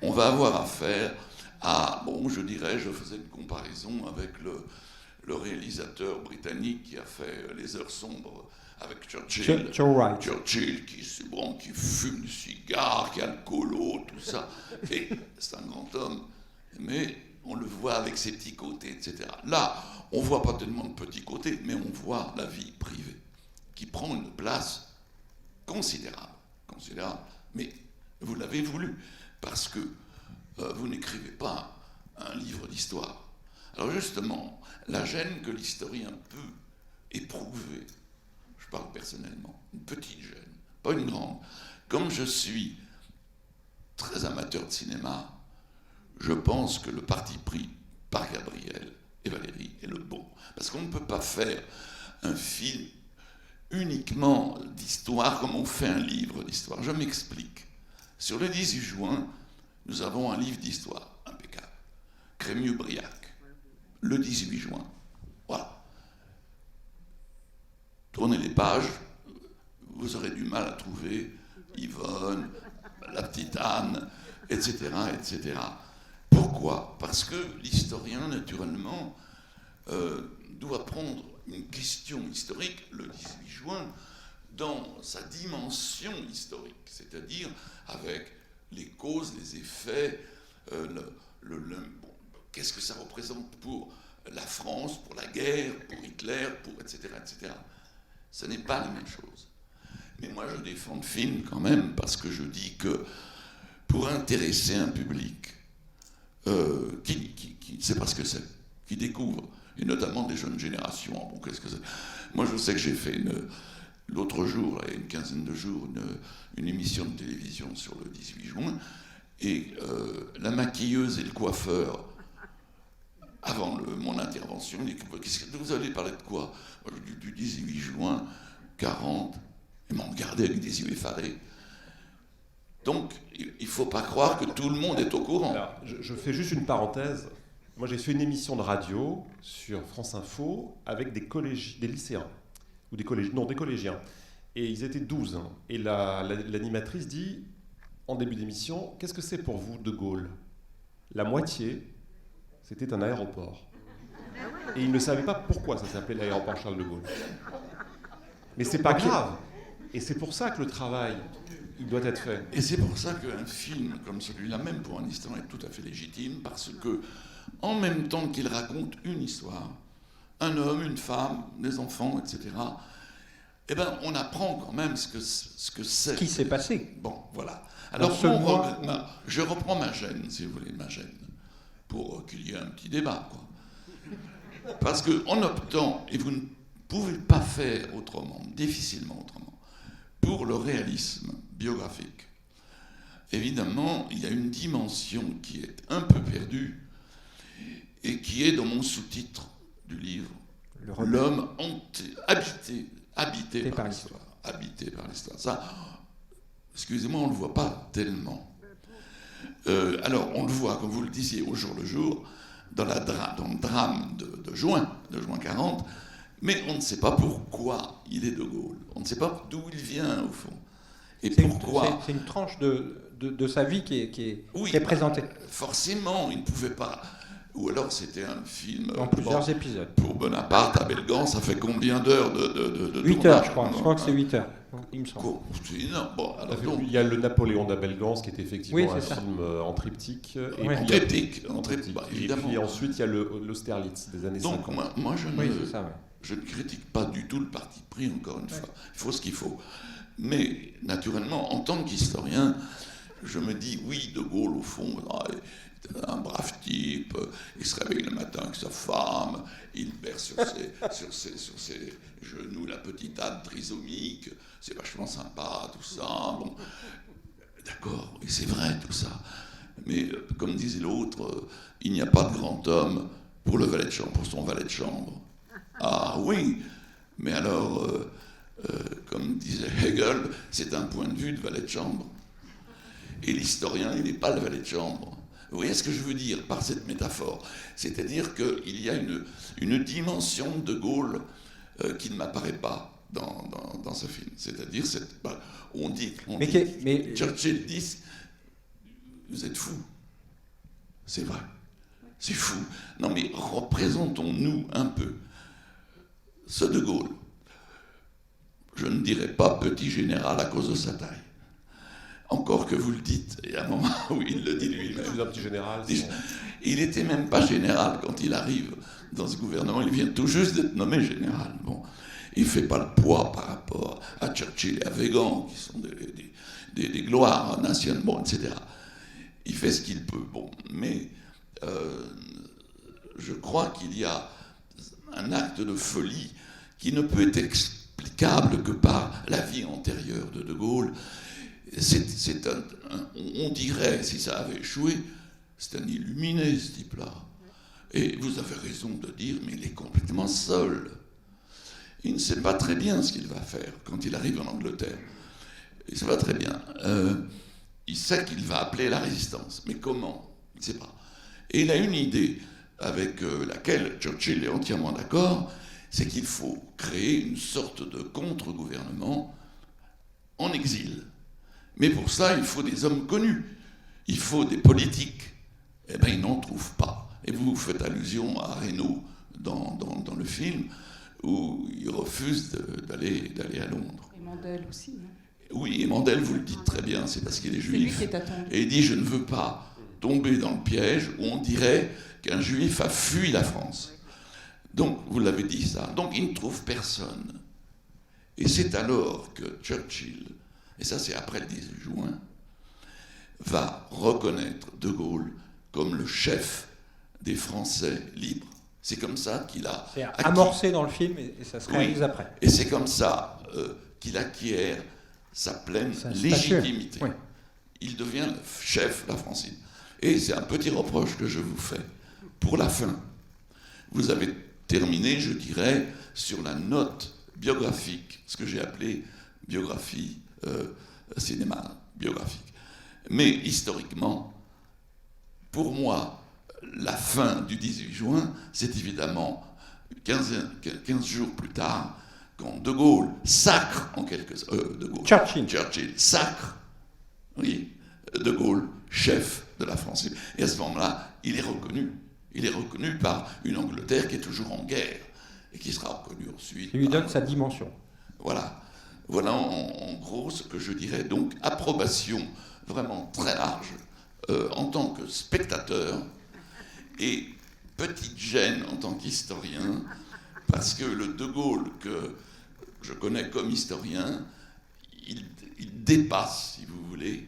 On va avoir affaire à, je faisais une comparaison avec le réalisateur britannique qui a fait Les Heures sombres avec Churchill. Churchill qui fume du cigare, qui a le colo, tout ça. Et c'est un grand homme, mais on le voit avec ses petits côtés, etc. Là, on voit pas tellement de petits côtés, mais on voit la vie privée qui prend une place considérable. Mais vous l'avez voulu, parce que vous n'écrivez pas un livre d'histoire. Alors justement, la gêne que l'historien peut éprouver, je parle personnellement, une petite gêne, pas une grande, comme je suis très amateur de cinéma, je pense que le parti pris par Gabriel et Valérie est le bon. Parce qu'on ne peut pas faire un film uniquement d'histoire comme on fait un livre d'histoire. Je m'explique. Sur le 18 juin, nous avons un livre d'histoire impeccable. Crémieux-Briac, le 18 juin. Voilà. Tournez les pages, vous aurez du mal à trouver Yvonne, la petite Anne, etc., etc. Pourquoi ? Parce que l'historien, naturellement, doit prendre une question historique, le 18 juin, dans sa dimension historique, c'est-à-dire avec les causes, les effets, qu'est-ce que ça représente pour la France, pour la guerre, pour Hitler, etc., etc. Ce n'est pas la même chose. Mais moi, je défends le film quand même, parce que je dis que pour intéresser un public qui ne sait pas ce que c'est, qui découvre, et notamment des jeunes générations. Qu'est-ce que c'est ? Moi, je sais que j'ai fait l'autre jour, il y a une quinzaine de jours, une émission de télévision sur le 18 juin, et la maquilleuse et le coiffeur, avant mon intervention, vous allez parler de quoi ? Du 18 juin 40, ils m'ont regardé avec des yeux effarés. Donc, il ne faut pas croire que tout le monde est au courant. Alors, je fais juste une parenthèse. Moi, j'ai fait une émission de radio sur France Info avec des lycéens, ou des collégiens. Et ils étaient 12. Hein. Et l'animatrice dit, en début d'émission, qu'est-ce que c'est pour vous, De Gaulle ? La moitié, c'était un aéroport. Et ils ne savaient pas pourquoi ça s'appelait l'aéroport Charles de Gaulle. Mais c'est pas grave. Et c'est pour ça que le travail, il doit être fait. Et c'est pour ça qu'un film comme celui-là, même pour un historien, est tout à fait légitime, parce que, en même temps qu'il raconte une histoire, un homme, une femme, des enfants, etc., eh ben, on apprend quand même ce que c'est. Ce qui s'est passé. Bon, voilà. Alors, je reprends ma gêne, si vous voulez, pour qu'il y ait un petit débat, quoi. Parce qu'en optant, et vous ne pouvez pas faire autrement, difficilement autrement, pour le réalisme biographique, évidemment, il y a une dimension qui est un peu perdue et qui est dans mon sous-titre du livre, l'homme habité par l'histoire. Habité par l'histoire. Ça, excusez-moi, on ne le voit pas tellement. Alors, on le voit, comme vous le disiez, au jour le jour, dans le drame de juin 40, mais on ne sait pas pourquoi il est De Gaulle. On ne sait pas d'où il vient, au fond. Et pourquoi. C'est une tranche de sa vie qui est présentée. Forcément, il ne pouvait pas. Ou alors c'était un film. En plusieurs épisodes. Pour Bonaparte, à Belgan, ça fait combien d'heures de 8 heures, je crois. Je crois que c'est 8 heures. Il me semble. C'est énorme. Bon, il y a le Napoléon d'Abelgance qui est effectivement un film en triptyque. En triptyque, évidemment. Et puis ensuite, il y a l'Austerlitz des années 50. Donc moi je ne critique pas du tout le parti pris, encore une fois. Il faut ce qu'il faut. Mais naturellement, en tant qu'historien, je me dis, oui, De Gaulle, au fond, un brave type, il se réveille le matin avec sa femme, il berce sur ses genoux la petite Anne trisomique, c'est vachement sympa, tout ça. Bon, d'accord, et c'est vrai tout ça. Mais comme disait l'autre, il n'y a pas de grand homme pour son valet de chambre. Ah oui, mais alors, comme disait Hegel, c'est un point de vue de valet de chambre. Et l'historien, il n'est pas le valet de chambre. Vous voyez ce que je veux dire par cette métaphore? C'est-à-dire qu'il y a une dimension de Gaulle qui ne m'apparaît pas dans ce film. C'est-à-dire, Churchill dit, vous êtes fous. C'est vrai. C'est fou. Non mais représentons-nous un peu ce de Gaulle. Je ne dirais pas petit général à cause de sa taille. Encore que vous le dites, et à un moment où il le dit lui-même. Un petit général. Il n'était même pas général quand il arrive dans ce gouvernement. Il vient tout juste d'être nommé général. Bon, il ne fait pas le poids par rapport à Churchill et à Weygand, qui sont des gloires nationales, bon, etc. Il fait ce qu'il peut. Bon, mais je crois qu'il y a un acte de folie qui ne peut être explicable que par la vie antérieure de Gaulle. On dirait, si ça avait échoué, c'est un illuminé, ce type-là. Et vous avez raison de dire, mais il est complètement seul. Il ne sait pas très bien ce qu'il va faire quand il arrive en Angleterre. Il ne sait pas très bien. Il sait qu'il va appeler la résistance. Mais comment? Il ne sait pas. Et il a une idée avec laquelle Churchill est entièrement d'accord, c'est qu'il faut créer une sorte de contre-gouvernement en exil. Mais pour ça, il faut des hommes connus. Il faut des politiques. Eh bien, il n'en trouve pas. Et vous faites allusion à Reynaud dans le film, où il refuse d'aller à Londres. Et Mandel aussi, non? Oui, et Mandel, vous le dites très bien, c'est parce qu'il est juif. C'est lui qui est attendu. Et il dit, je ne veux pas tomber dans le piège où on dirait qu'un juif a fui la France. Donc, vous l'avez dit ça. Donc, il ne trouve personne. Et c'est alors que Churchill, et ça c'est après le 18 juin, va reconnaître De Gaulle comme le chef des Français libres. C'est comme ça qu'il a... C'est amorcé dans le film et ça se réalise après. Et c'est comme ça qu'il acquiert sa pleine légitimité. Oui. Il devient le chef de la France libre. Et c'est un petit reproche que je vous fais. Pour la fin, vous avez terminé, je dirais, sur la note biographique, ce que j'ai appelé biographie, cinéma biographique. Mais historiquement, pour moi, la fin du 18 juin, c'est évidemment 15 jours plus tard, quand De Gaulle sacre, en quelque sorte, Churchill sacre, oui, De Gaulle, chef de la France. Et à ce moment-là, il est reconnu. Il est reconnu par une Angleterre qui est toujours en guerre et qui sera reconnue ensuite. Il lui donne sa dimension. Voilà. Voilà en gros ce que je dirais. Donc, approbation vraiment très large en tant que spectateur et petite gêne en tant qu'historien, parce que le De Gaulle que je connais comme historien, il dépasse, si vous voulez,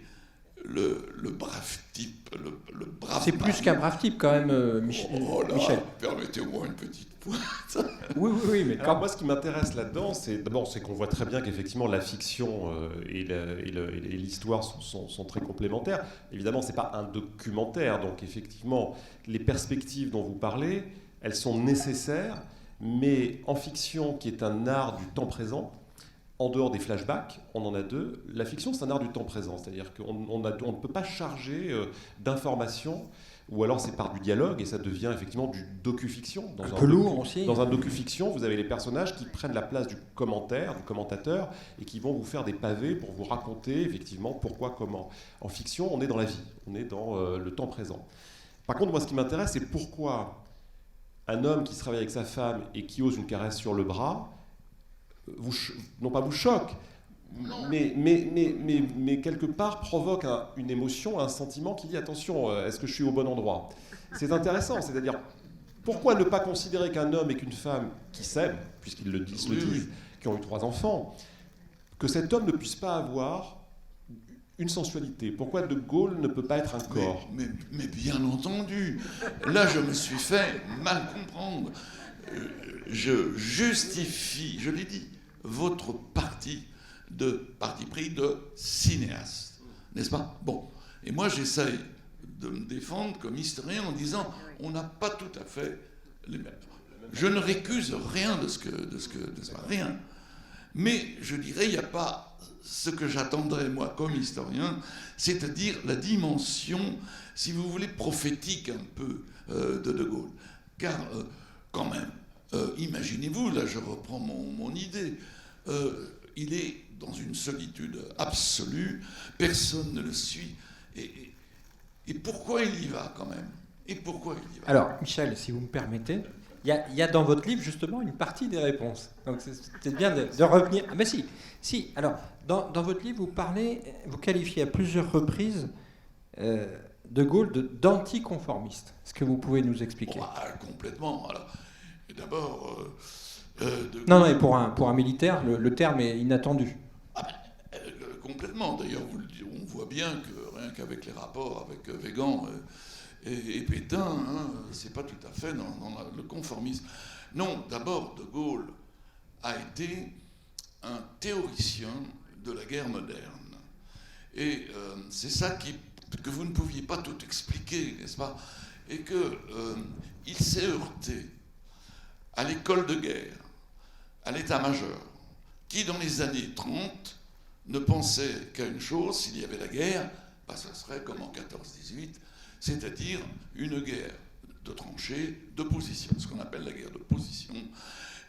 le brave type, le brave... C'est plus qu'un brave type quand même, Michel. Oh là, permettez-moi une petite pointe. Oui, mais alors moi, ce qui m'intéresse là-dedans, c'est qu'on voit très bien qu'effectivement la fiction et l'histoire sont très complémentaires. Évidemment, c'est pas un documentaire, donc effectivement, les perspectives dont vous parlez, elles sont nécessaires, mais en fiction, qui est un art du temps présent, en dehors des flashbacks, on en a deux. La fiction, c'est un art du temps présent, c'est-à-dire qu'on ne peut pas charger d'informations, ou alors c'est par du dialogue, et ça devient effectivement du docu-fiction. Un peu lourd aussi. Dans un docu-fiction, vous avez les personnages qui prennent la place du commentateur, et qui vont vous faire des pavés pour vous raconter effectivement pourquoi, comment. En fiction, on est dans la vie, on est dans le temps présent. Par contre, moi, ce qui m'intéresse, c'est pourquoi un homme qui se réveille avec sa femme et qui ose une caresse sur le bras, non pas vous choque, mais quelque part provoque une émotion, un sentiment qui dit attention, est-ce que je suis au bon endroit? C'est intéressant, c'est-à-dire pourquoi ne pas considérer qu'un homme et qu'une femme qui s'aiment, puisqu'ils le disent, qui ont eu 3 enfants, que cet homme ne puisse pas avoir une sensualité? Pourquoi De Gaulle ne peut pas être un corps? Mais bien entendu, là je me suis fait mal comprendre. Je justifie, je l'ai dit, votre parti pris de cinéaste, n'est-ce pas? Bon, et moi j'essaye de me défendre comme historien en disant on n'a pas tout à fait les mêmes. Je ne récuse rien de ce que rien. Mais je dirais, il n'y a pas ce que j'attendrais, moi, comme historien, c'est-à-dire la dimension, si vous voulez, prophétique un peu de Gaulle. Car, quand même, imaginez-vous, là je reprends mon idée, il est dans une solitude absolue, personne ne le suit, et pourquoi il y va quand même? Et pourquoi il y va? Alors, Michel, si vous me permettez, il y a dans votre livre justement une partie des réponses. Donc c'est bien de revenir. Ah, mais si. Alors, dans votre livre, vous qualifiez à plusieurs reprises De Gaulle d'anticonformiste. Est-ce que vous pouvez nous expliquer? Complètement. Alors, d'abord. Non, et pour un militaire, le terme est inattendu. Complètement. D'ailleurs, on voit bien que rien qu'avec les rapports avec Weygand et Pétain, hein, c'est pas tout à fait dans le conformisme. Non, d'abord, De Gaulle a été un théoricien de la guerre moderne. Et c'est ça que vous ne pouviez pas tout expliquer, n'est-ce pas? Et qu'il s'est heurté à l'école de guerre, à l'état-major, qui dans les années 30 ne pensait qu'à une chose: s'il y avait la guerre, ça serait comme en 14-18, c'est-à-dire une guerre de tranchées, de position, ce qu'on appelle la guerre de position,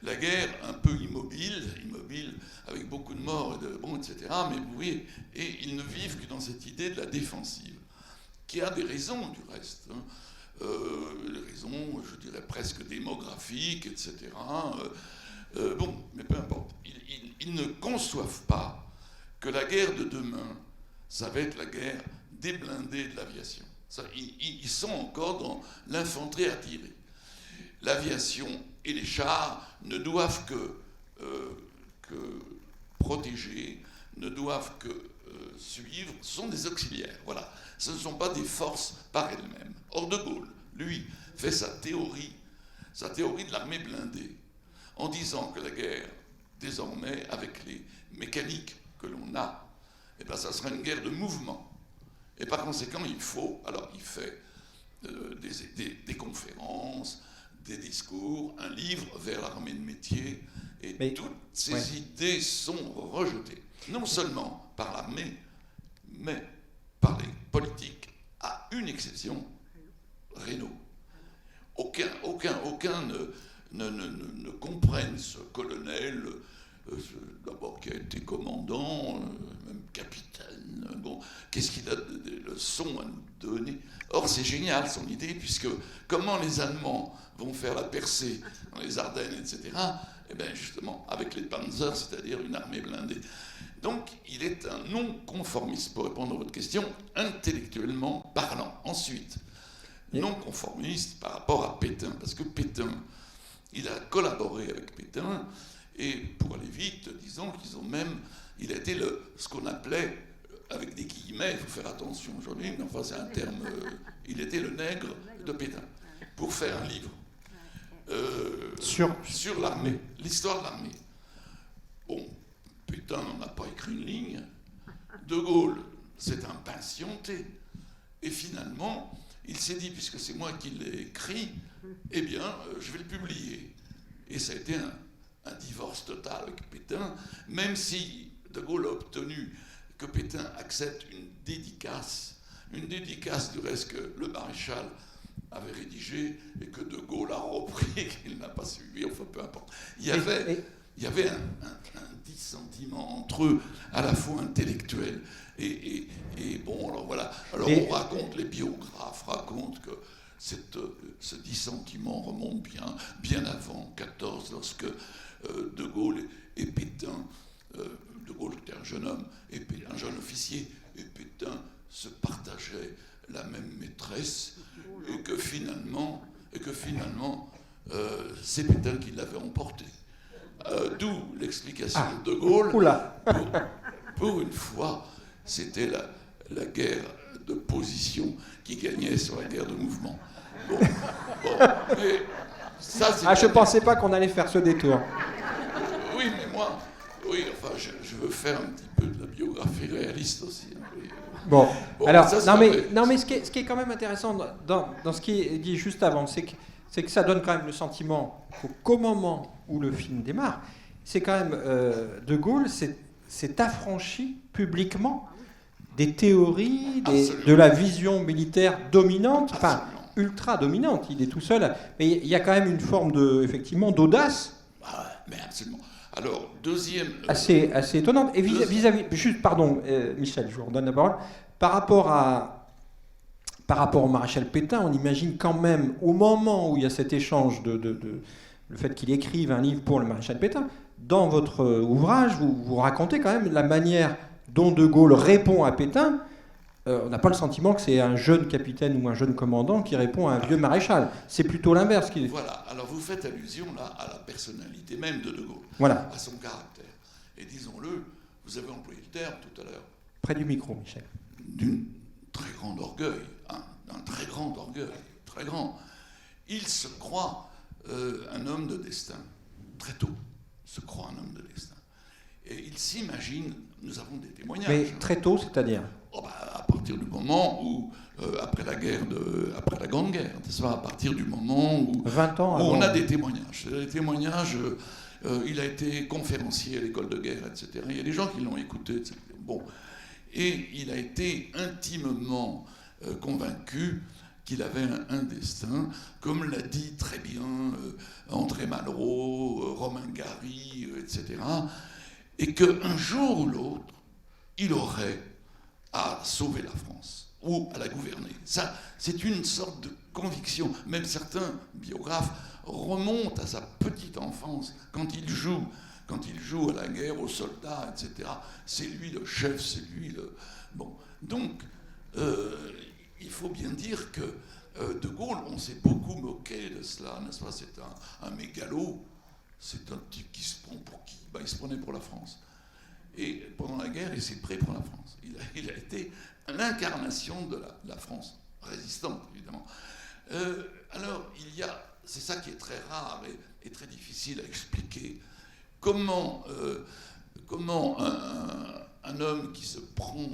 la guerre un peu immobile avec beaucoup de morts, etc. Mais vous voyez, et ils ne vivent que dans cette idée de la défensive, qui a des raisons du reste, hein. Les raisons, je dirais, presque démographiques, etc. Mais peu importe. Ils ne conçoivent pas que la guerre de demain, ça va être la guerre des blindés de l'aviation. Ils sont encore dans l'infanterie à tirer. L'aviation et les chars ne doivent que protéger, ne doivent que suivre, sont des auxiliaires. Voilà. Ce ne sont pas des forces par elles-mêmes. Or, De Gaulle, lui, fait sa théorie de l'armée blindée, en disant que la guerre, désormais, avec les mécaniques que l'on a, ça sera une guerre de mouvement. Et par conséquent, il fait des conférences, des discours, un livre vers l'armée de métier, et toutes ces idées sont rejetées, non seulement par l'armée, mais par les politiques, à une exception, Reynaud. Aucun ne comprenne ce colonel, d'abord qui a été commandant, même capitaine. Bon, qu'est-ce qu'il a de leçons à nous donner? Or, c'est génial son idée, puisque comment les Allemands vont faire la percée dans les Ardennes, etc., justement, avec les Panzers, c'est-à-dire une armée blindée. Donc, il est un non-conformiste, pour répondre à votre question, intellectuellement parlant. Ensuite, non-conformiste par rapport à Pétain, parce que Pétain, il a collaboré avec Pétain, et pour aller vite, disons il a été ce qu'on appelait, avec des guillemets, il faut faire attention aujourd'hui, mais enfin c'est un terme, il était le nègre de Pétain, pour faire un livre sur l'armée, l'histoire de l'armée. Bon, Pétain n'en a pas écrit une ligne, De Gaulle, c'est un patienté, et finalement, il s'est dit, puisque c'est moi qui l'ai écrit, je vais le publier. Et ça a été un divorce total avec Pétain, même si De Gaulle a obtenu que Pétain accepte une dédicace du reste que le maréchal avait rédigée et que De Gaulle a repris et qu'il n'a pas suivi, enfin peu importe. Il y avait un dissentiment entre eux, à la fois intellectuel et bon, alors voilà. Alors les biographes racontent que ce dissentiment remonte bien avant 14, lorsque De Gaulle et Pétain, De Gaulle était un jeune homme, un jeune officier, et Pétain se partageaient la même maîtresse, et que finalement, c'est Pétain qui l'avait emporté. D'où l'explication de De Gaulle. Pour une fois, c'était la guerre de position qui gagnait sur la guerre de mouvement. Mais ça, je ne pensais pas qu'on allait faire ce détour. Oui, mais moi, je veux faire un petit peu de la biographie réaliste aussi. Alors, mais ce qui est quand même intéressant dans ce qui est dit juste avant, c'est que c'est que ça donne quand même le sentiment qu'au moment où le film démarre, c'est quand même De Gaulle s'est affranchi publiquement des théories, de la vision militaire dominante, enfin ultra dominante. Il est tout seul, mais il y a quand même une forme effectivement d'audace. Ah, mais absolument. Alors, deuxième... Assez étonnante. Et vis-à-vis... Juste, pardon, Michel, je vous redonne la parole. Par rapport au maréchal Pétain, on imagine quand même, au moment où il y a cet échange le fait qu'il écrive un livre pour le maréchal Pétain, dans votre ouvrage, vous racontez quand même la manière dont De Gaulle répond à Pétain. On n'a pas le sentiment que c'est un jeune capitaine ou un jeune commandant qui répond à un vieux maréchal. C'est plutôt l'inverse. Voilà, alors vous faites allusion là à la personnalité même de Gaulle, voilà. À son caractère. Et disons-le, vous avez employé le terme tout à l'heure. Près du micro, Michel. D'une très grande orgueil, d'un très grand orgueil, très grand. Il se croit un homme de destin, très tôt, se croit un homme de destin. Et il s'imagine, nous avons des témoignages. Mais très tôt, c'est-à-dire à partir du moment où, après la Grande Guerre, n'est-ce pas, à partir du moment où, 20 ans où avant. on a des témoignages. Des témoignages, il a été conférencier à l'école de guerre, etc. Il y a des gens qui l'ont écouté, etc. Bon. Et il a été intimement convaincu qu'il avait un destin, comme l'a dit très bien André Malraux, Romain Gary, etc. Et qu'un jour ou l'autre, il aurait à sauver la France ou à la gouverner. Ça, c'est une sorte de conviction. Même certains biographes remontent à sa petite enfance, quand il joue à la guerre, aux soldats, etc. C'est lui le chef, c'est lui le... Bon. Donc, il faut bien dire que De Gaulle, on s'est beaucoup moqué de cela, n'est-ce pas? C'est un mégalo, c'est un type qui se prend pour qui? Il se prenait pour la France. Et pendant la guerre, il s'est pris pour la France. Il a été l'incarnation de la France résistante, évidemment. Alors, c'est ça qui est très rare et très difficile à expliquer. Comment un homme qui se prend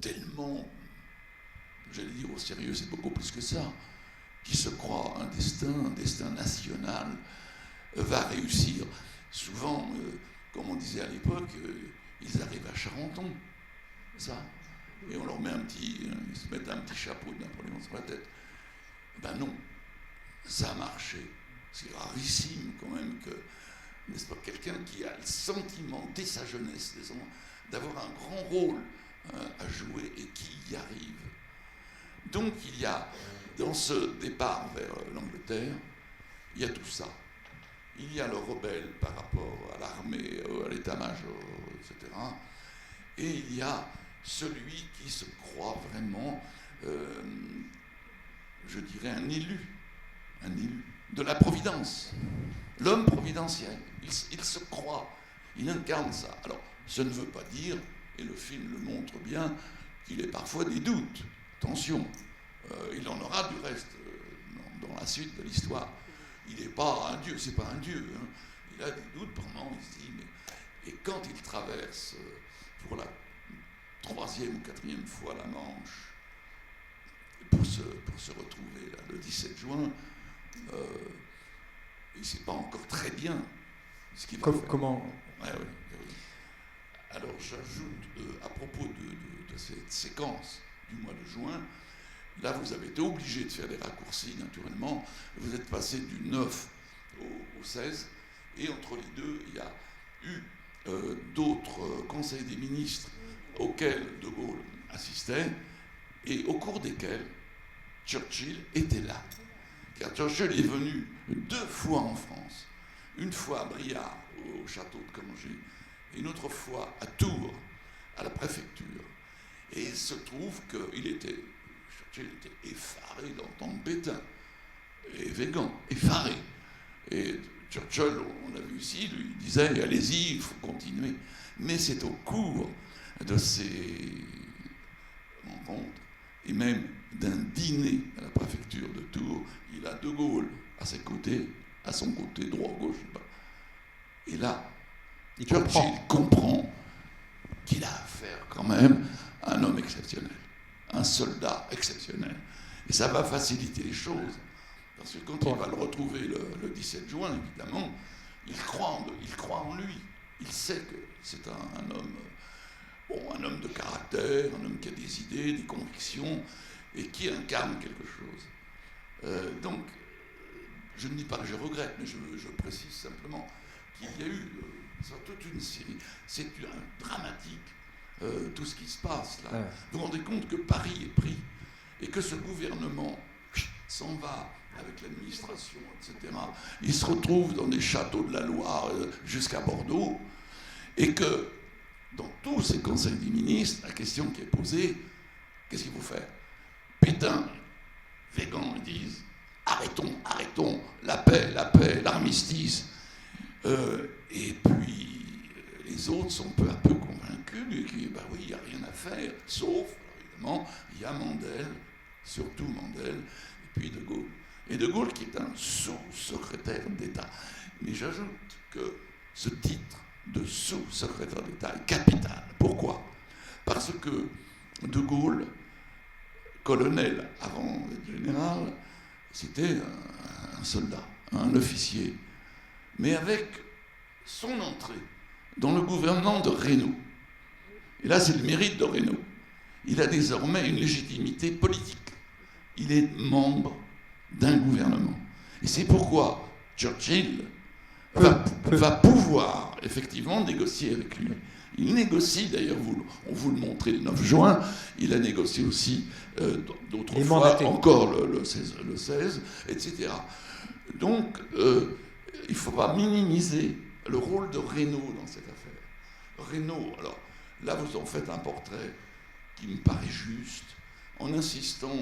tellement, j'allais dire au sérieux, c'est beaucoup plus que ça, qui se croit un destin national, va réussir. Souvent, comme on disait à l'époque, ils arrivent à Charenton, ça, et on leur met ils se mettent un petit chapeau de Napoléon sur la tête. Ben non, ça a marché. C'est rarissime quand même que, n'est-ce pas, quelqu'un qui a le sentiment dès sa jeunesse, d'avoir un grand rôle à jouer et qui y arrive. Donc il y a, dans ce départ vers l'Angleterre, il y a tout ça. Il y a le rebelle par rapport à l'armée, à l'état-major, etc. Et il y a celui qui se croit vraiment, je dirais, un élu de la Providence. L'homme providentiel. Il se croit, il incarne ça. Alors, ce ne veut pas dire, et le film le montre bien, qu'il ait parfois des doutes. Attention, il en aura du reste dans la suite de l'histoire. Il n'est pas un dieu, c'est pas un dieu. Hein. Il a des doutes pendant, il se dit, mais... Et quand il traverse pour la 3e ou 4e fois la Manche, pour se retrouver là, le 17 juin, il ne sait pas encore très bien ce qu'il va faire. Comment Ouais. Alors j'ajoute, à propos de cette séquence du mois de juin, là, vous avez été obligé de faire des raccourcis, naturellement. Vous êtes passé du 9 au 16. Et entre les deux, il y a eu d'autres conseils des ministres auxquels De Gaulle assistait et au cours desquels Churchill était là. Car Churchill est venu 2 fois en France. Une fois à Briare, au château de Cangy, et une autre fois à Tours, à la préfecture. Et il se trouve qu'il était... Churchill était effaré d'entendre Pétain, et Végan, effaré. Et Churchill, on l'a vu ici, lui disait, allez-y, il faut continuer. Mais c'est au cours de ces rencontres, et même d'un dîner à la préfecture de Tours, il a De Gaulle à ses côtés, à son côté droit, gauche, je sais pas. Et là, Churchill comprend qu'il a affaire quand même à un homme exceptionnel. Un soldat exceptionnel. Et ça va faciliter les choses. Parce que quand il va le retrouver le 17 juin, évidemment, il croit en lui. Il sait que c'est un homme de caractère, un homme qui a des idées, des convictions, et qui incarne quelque chose. Donc, je ne dis pas que je regrette, mais je précise simplement qu'il y a eu toute une série. C'est dramatique, tout ce qui se passe là. Ouais. Vous vous rendez compte que Paris est pris, et que ce gouvernement s'en va avec l'administration, etc. Il se retrouve dans des châteaux de la Loire jusqu'à Bordeaux, et que dans tous ces conseils des ministres, la question qui est posée, qu'est-ce qu'il faut faire? Pétain, Végan disent arrêtons, la paix, l'armistice. Et puis les autres sont peu à peu convaincus qu'il n'y a rien à faire, sauf, évidemment, il y a Mandel, surtout Mandel, et puis De Gaulle. Et De Gaulle qui est un sous-secrétaire d'État. Mais j'ajoute que ce titre de sous-secrétaire d'État est capital. Pourquoi? Parce que De Gaulle, colonel avant d'être général, c'était un soldat, un officier. Mais avec son entrée dans le gouvernement de Reynaud, et là c'est le mérite de Reynaud, il a désormais une légitimité politique. Il est membre d'un gouvernement. Et c'est pourquoi Churchill va pouvoir effectivement négocier avec lui. Il négocie, d'ailleurs, on vous le montrait le 9 juin, il a négocié aussi d'autres fois, encore le 16, etc. Donc, il ne faut pas minimiser le rôle de Reynaud dans cette affaire. Reynaud, alors, là vous en faites un portrait qui me paraît juste, en insistant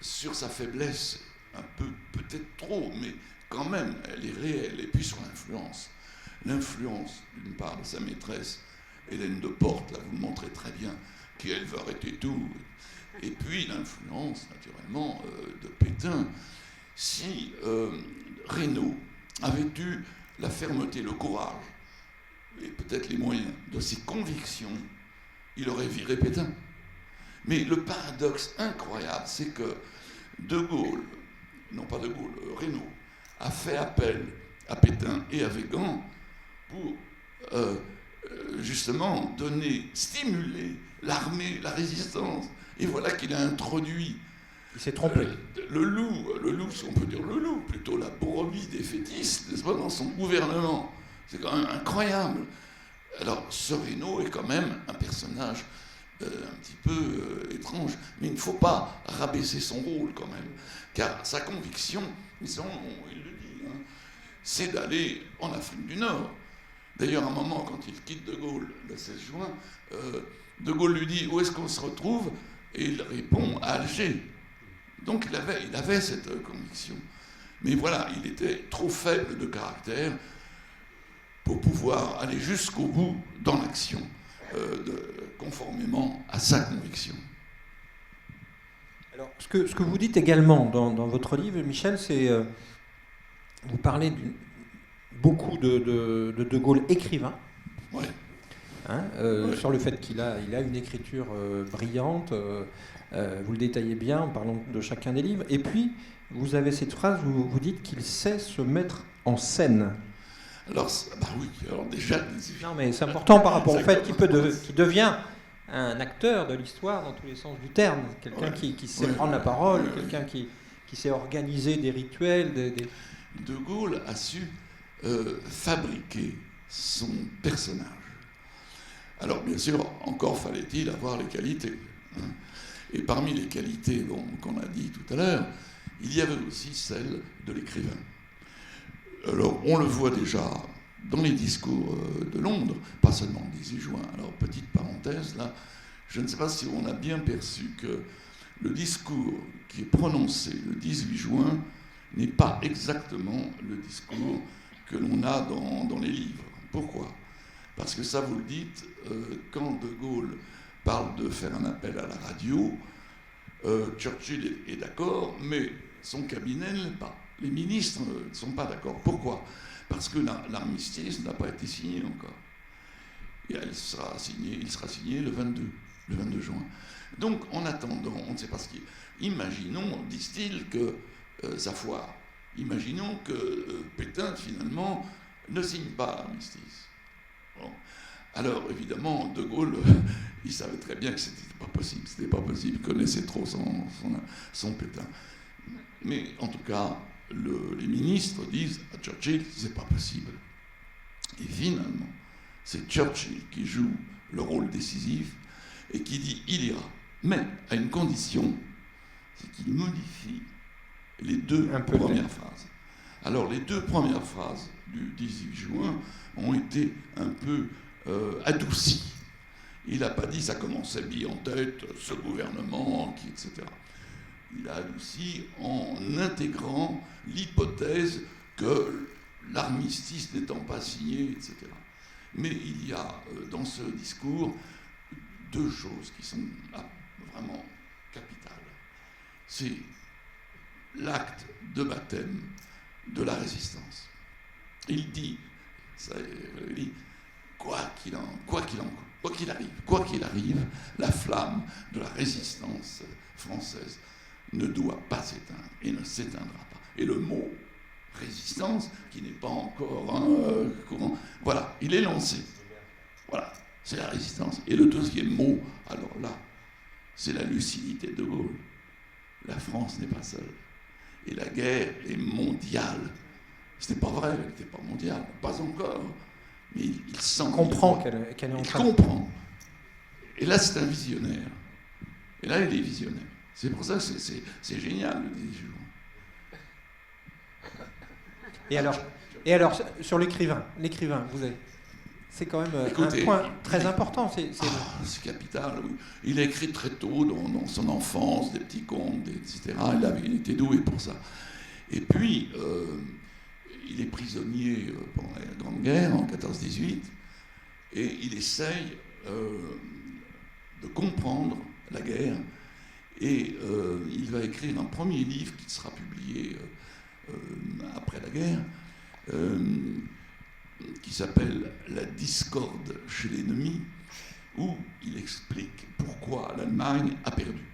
sur sa faiblesse, un peu, peut-être trop, mais quand même, elle est réelle, et puis sur l'influence. L'influence, d'une part, de sa maîtresse, Hélène de Portes, là vous le montrez très bien, qui elle veut arrêter tout. Et puis l'influence, naturellement, de Pétain. Si Reynaud avait eu la fermeté, le courage, et peut-être les moyens de ses convictions, il aurait viré Pétain. Mais le paradoxe incroyable, c'est que De Gaulle, non pas De Gaulle, Reynaud, a fait appel à Pétain et à Végan pour justement stimuler l'armée, la résistance. Et voilà qu'il a introduit. Il s'est trompé. Le loup, si on peut dire le loup, plutôt la brebis des fétistes, n'est-ce pas, dans son gouvernement. C'est quand même incroyable. Alors, ce Reynaud est quand même un personnage un petit peu étrange, mais il ne faut pas rabaisser son rôle quand même, car sa conviction, il le dit, c'est d'aller en Afrique du Nord. D'ailleurs, à un moment, quand il quitte De Gaulle le 16 juin, De Gaulle lui dit « Où est-ce qu'on se retrouve ?» Et il répond « À Alger ». Donc il avait cette conviction. Mais voilà, il était trop faible de caractère pour pouvoir aller jusqu'au bout dans l'action, conformément à sa conviction. Alors, ce que vous dites également dans votre livre, Michel, c'est... vous parlez beaucoup de Gaulle écrivain, ouais. Ouais. Sur le fait qu'il a une écriture brillante, vous le détaillez bien en parlant de chacun des livres, et puis vous avez cette phrase où vous dites qu'il sait se mettre en scène. Alors, oui, alors déjà... Non, mais c'est important par rapport au fait qu'il devient un acteur de l'histoire dans tous les sens du terme, quelqu'un qui sait prendre la parole, quelqu'un qui sait organiser des rituels. De Gaulle a su fabriquer son personnage. Alors, bien sûr, encore fallait-il avoir les qualités. Et parmi les qualités qu'on a dit tout à l'heure, il y avait aussi celle de l'écrivain. Alors, on le voit déjà dans les discours de Londres, pas seulement le 18 juin. Alors, petite parenthèse, là, je ne sais pas si on a bien perçu que le discours qui est prononcé le 18 juin n'est pas exactement le discours que l'on a dans les livres. Pourquoi ? Parce que ça, vous le dites, quand De Gaulle parle de faire un appel à la radio, Churchill est d'accord, mais son cabinet ne l'est pas. Les ministres ne sont pas d'accord. Pourquoi ? Parce que l'armistice n'a pas été signé encore. Et il sera signé le 22 juin. Donc, en attendant, on ne sait pas ce qui... Imaginons, disent-ils, que sa foire. Imaginons que Pétain, finalement, ne signe pas l'armistice. Bon. Alors, évidemment, De Gaulle, il savait très bien que c'était pas possible. C'était pas possible. Il connaissait trop son Pétain. Mais, en tout cas, les ministres disent à Churchill, c'est pas possible. Et finalement, c'est Churchill qui joue le rôle décisif et qui dit, il ira. Mais, à une condition, c'est qu'il modifie les deux premières phrases. Alors, les deux premières phrases du 18 juin ont été un peu adoucies. Il n'a pas dit ça commençait bien en tête, ce gouvernement, etc. Il a adouci en intégrant l'hypothèse que l'armistice n'étant pas signé, etc. Mais il y a dans ce discours deux choses qui sont vraiment capitales. C'est l'acte de baptême de la résistance. Il dit, quoi qu'il arrive, la flamme de la résistance française ne doit pas s'éteindre et ne s'éteindra pas. Et le mot résistance, qui n'est pas encore courant, voilà, il est lancé. Voilà, c'est la résistance. Et le deuxième mot, alors là, c'est la lucidité de Gaulle. La France n'est pas seule. Et la guerre est mondiale. C'était pas vrai, elle n'était pas mondiale, pas encore. Mais il sent. Il comprend qu'elle est en train. Il comprend. Et là, c'est un visionnaire. Et là, il est visionnaire. C'est pour ça que c'est génial, le 18 juin. Et alors, sur l'écrivain, vous avez. C'est quand même un point très important. C'est capital, oui. Il a écrit très tôt, dans son enfance, des petits contes, etc. Il était doué pour ça. Et puis, il est prisonnier pendant la Grande Guerre, en 14-18, et il essaye de comprendre la guerre, et il va écrire un premier livre qui sera publié après la guerre, qui s'appelle « La discorde chez l'ennemi », où il explique pourquoi l'Allemagne a perdu.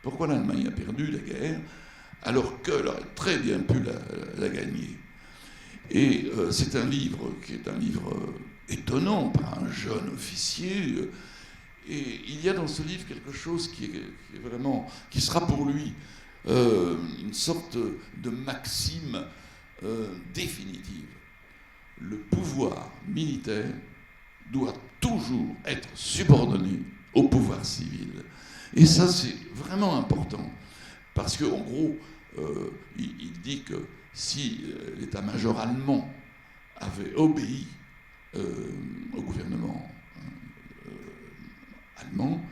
Pourquoi l'Allemagne a perdu la guerre, alors qu'elle aurait très bien pu la gagner. Et c'est un livre qui est un livre étonnant par un jeune officier. Et il y a dans ce livre quelque chose qui est vraiment, qui sera pour lui une sorte de maxime définitive. Le pouvoir militaire doit toujours être subordonné au pouvoir civil. Et ça, c'est vraiment important. Parce qu'en gros, il dit que si l'état-major allemand avait obéi au gouvernement allemand,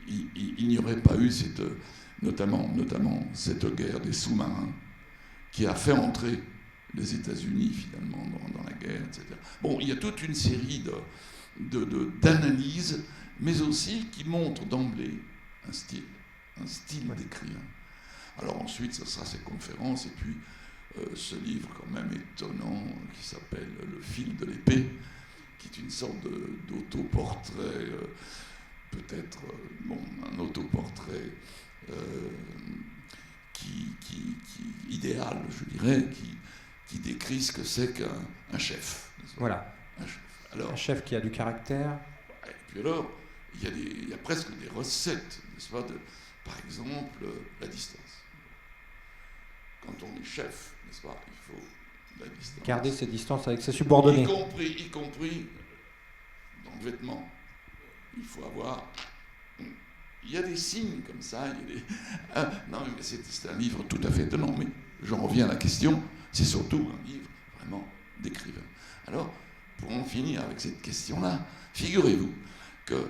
il n'y aurait pas eu notamment cette guerre des sous-marins qui a fait entrer les États-Unis finalement dans la guerre, etc. Bon, il y a toute une série d'analyses, mais aussi qui montrent d'emblée un style d'écrivain. Alors ensuite, ce sera ces conférences, et puis ce livre quand même étonnant qui s'appelle « Le fil de l'épée », qui est une sorte d'autoportrait, peut-être un autoportrait qui idéal, je dirais, qui décrit ce que c'est qu'un chef. Voilà. Un chef qui a du caractère. Et puis alors, il y a presque des recettes, n'est-ce pas, par exemple, la distance. Quand on est chef, n'est-ce pas, il faut la distance. Garder ses distances avec ses subordonnés. Y compris dans le vêtement. Il faut avoir... Il y a des signes comme ça. Non, mais c'est un livre tout à fait étonnant. Mais j'en reviens à la question. C'est surtout un livre vraiment d'écrivain. Alors, pour en finir avec cette question-là, figurez-vous que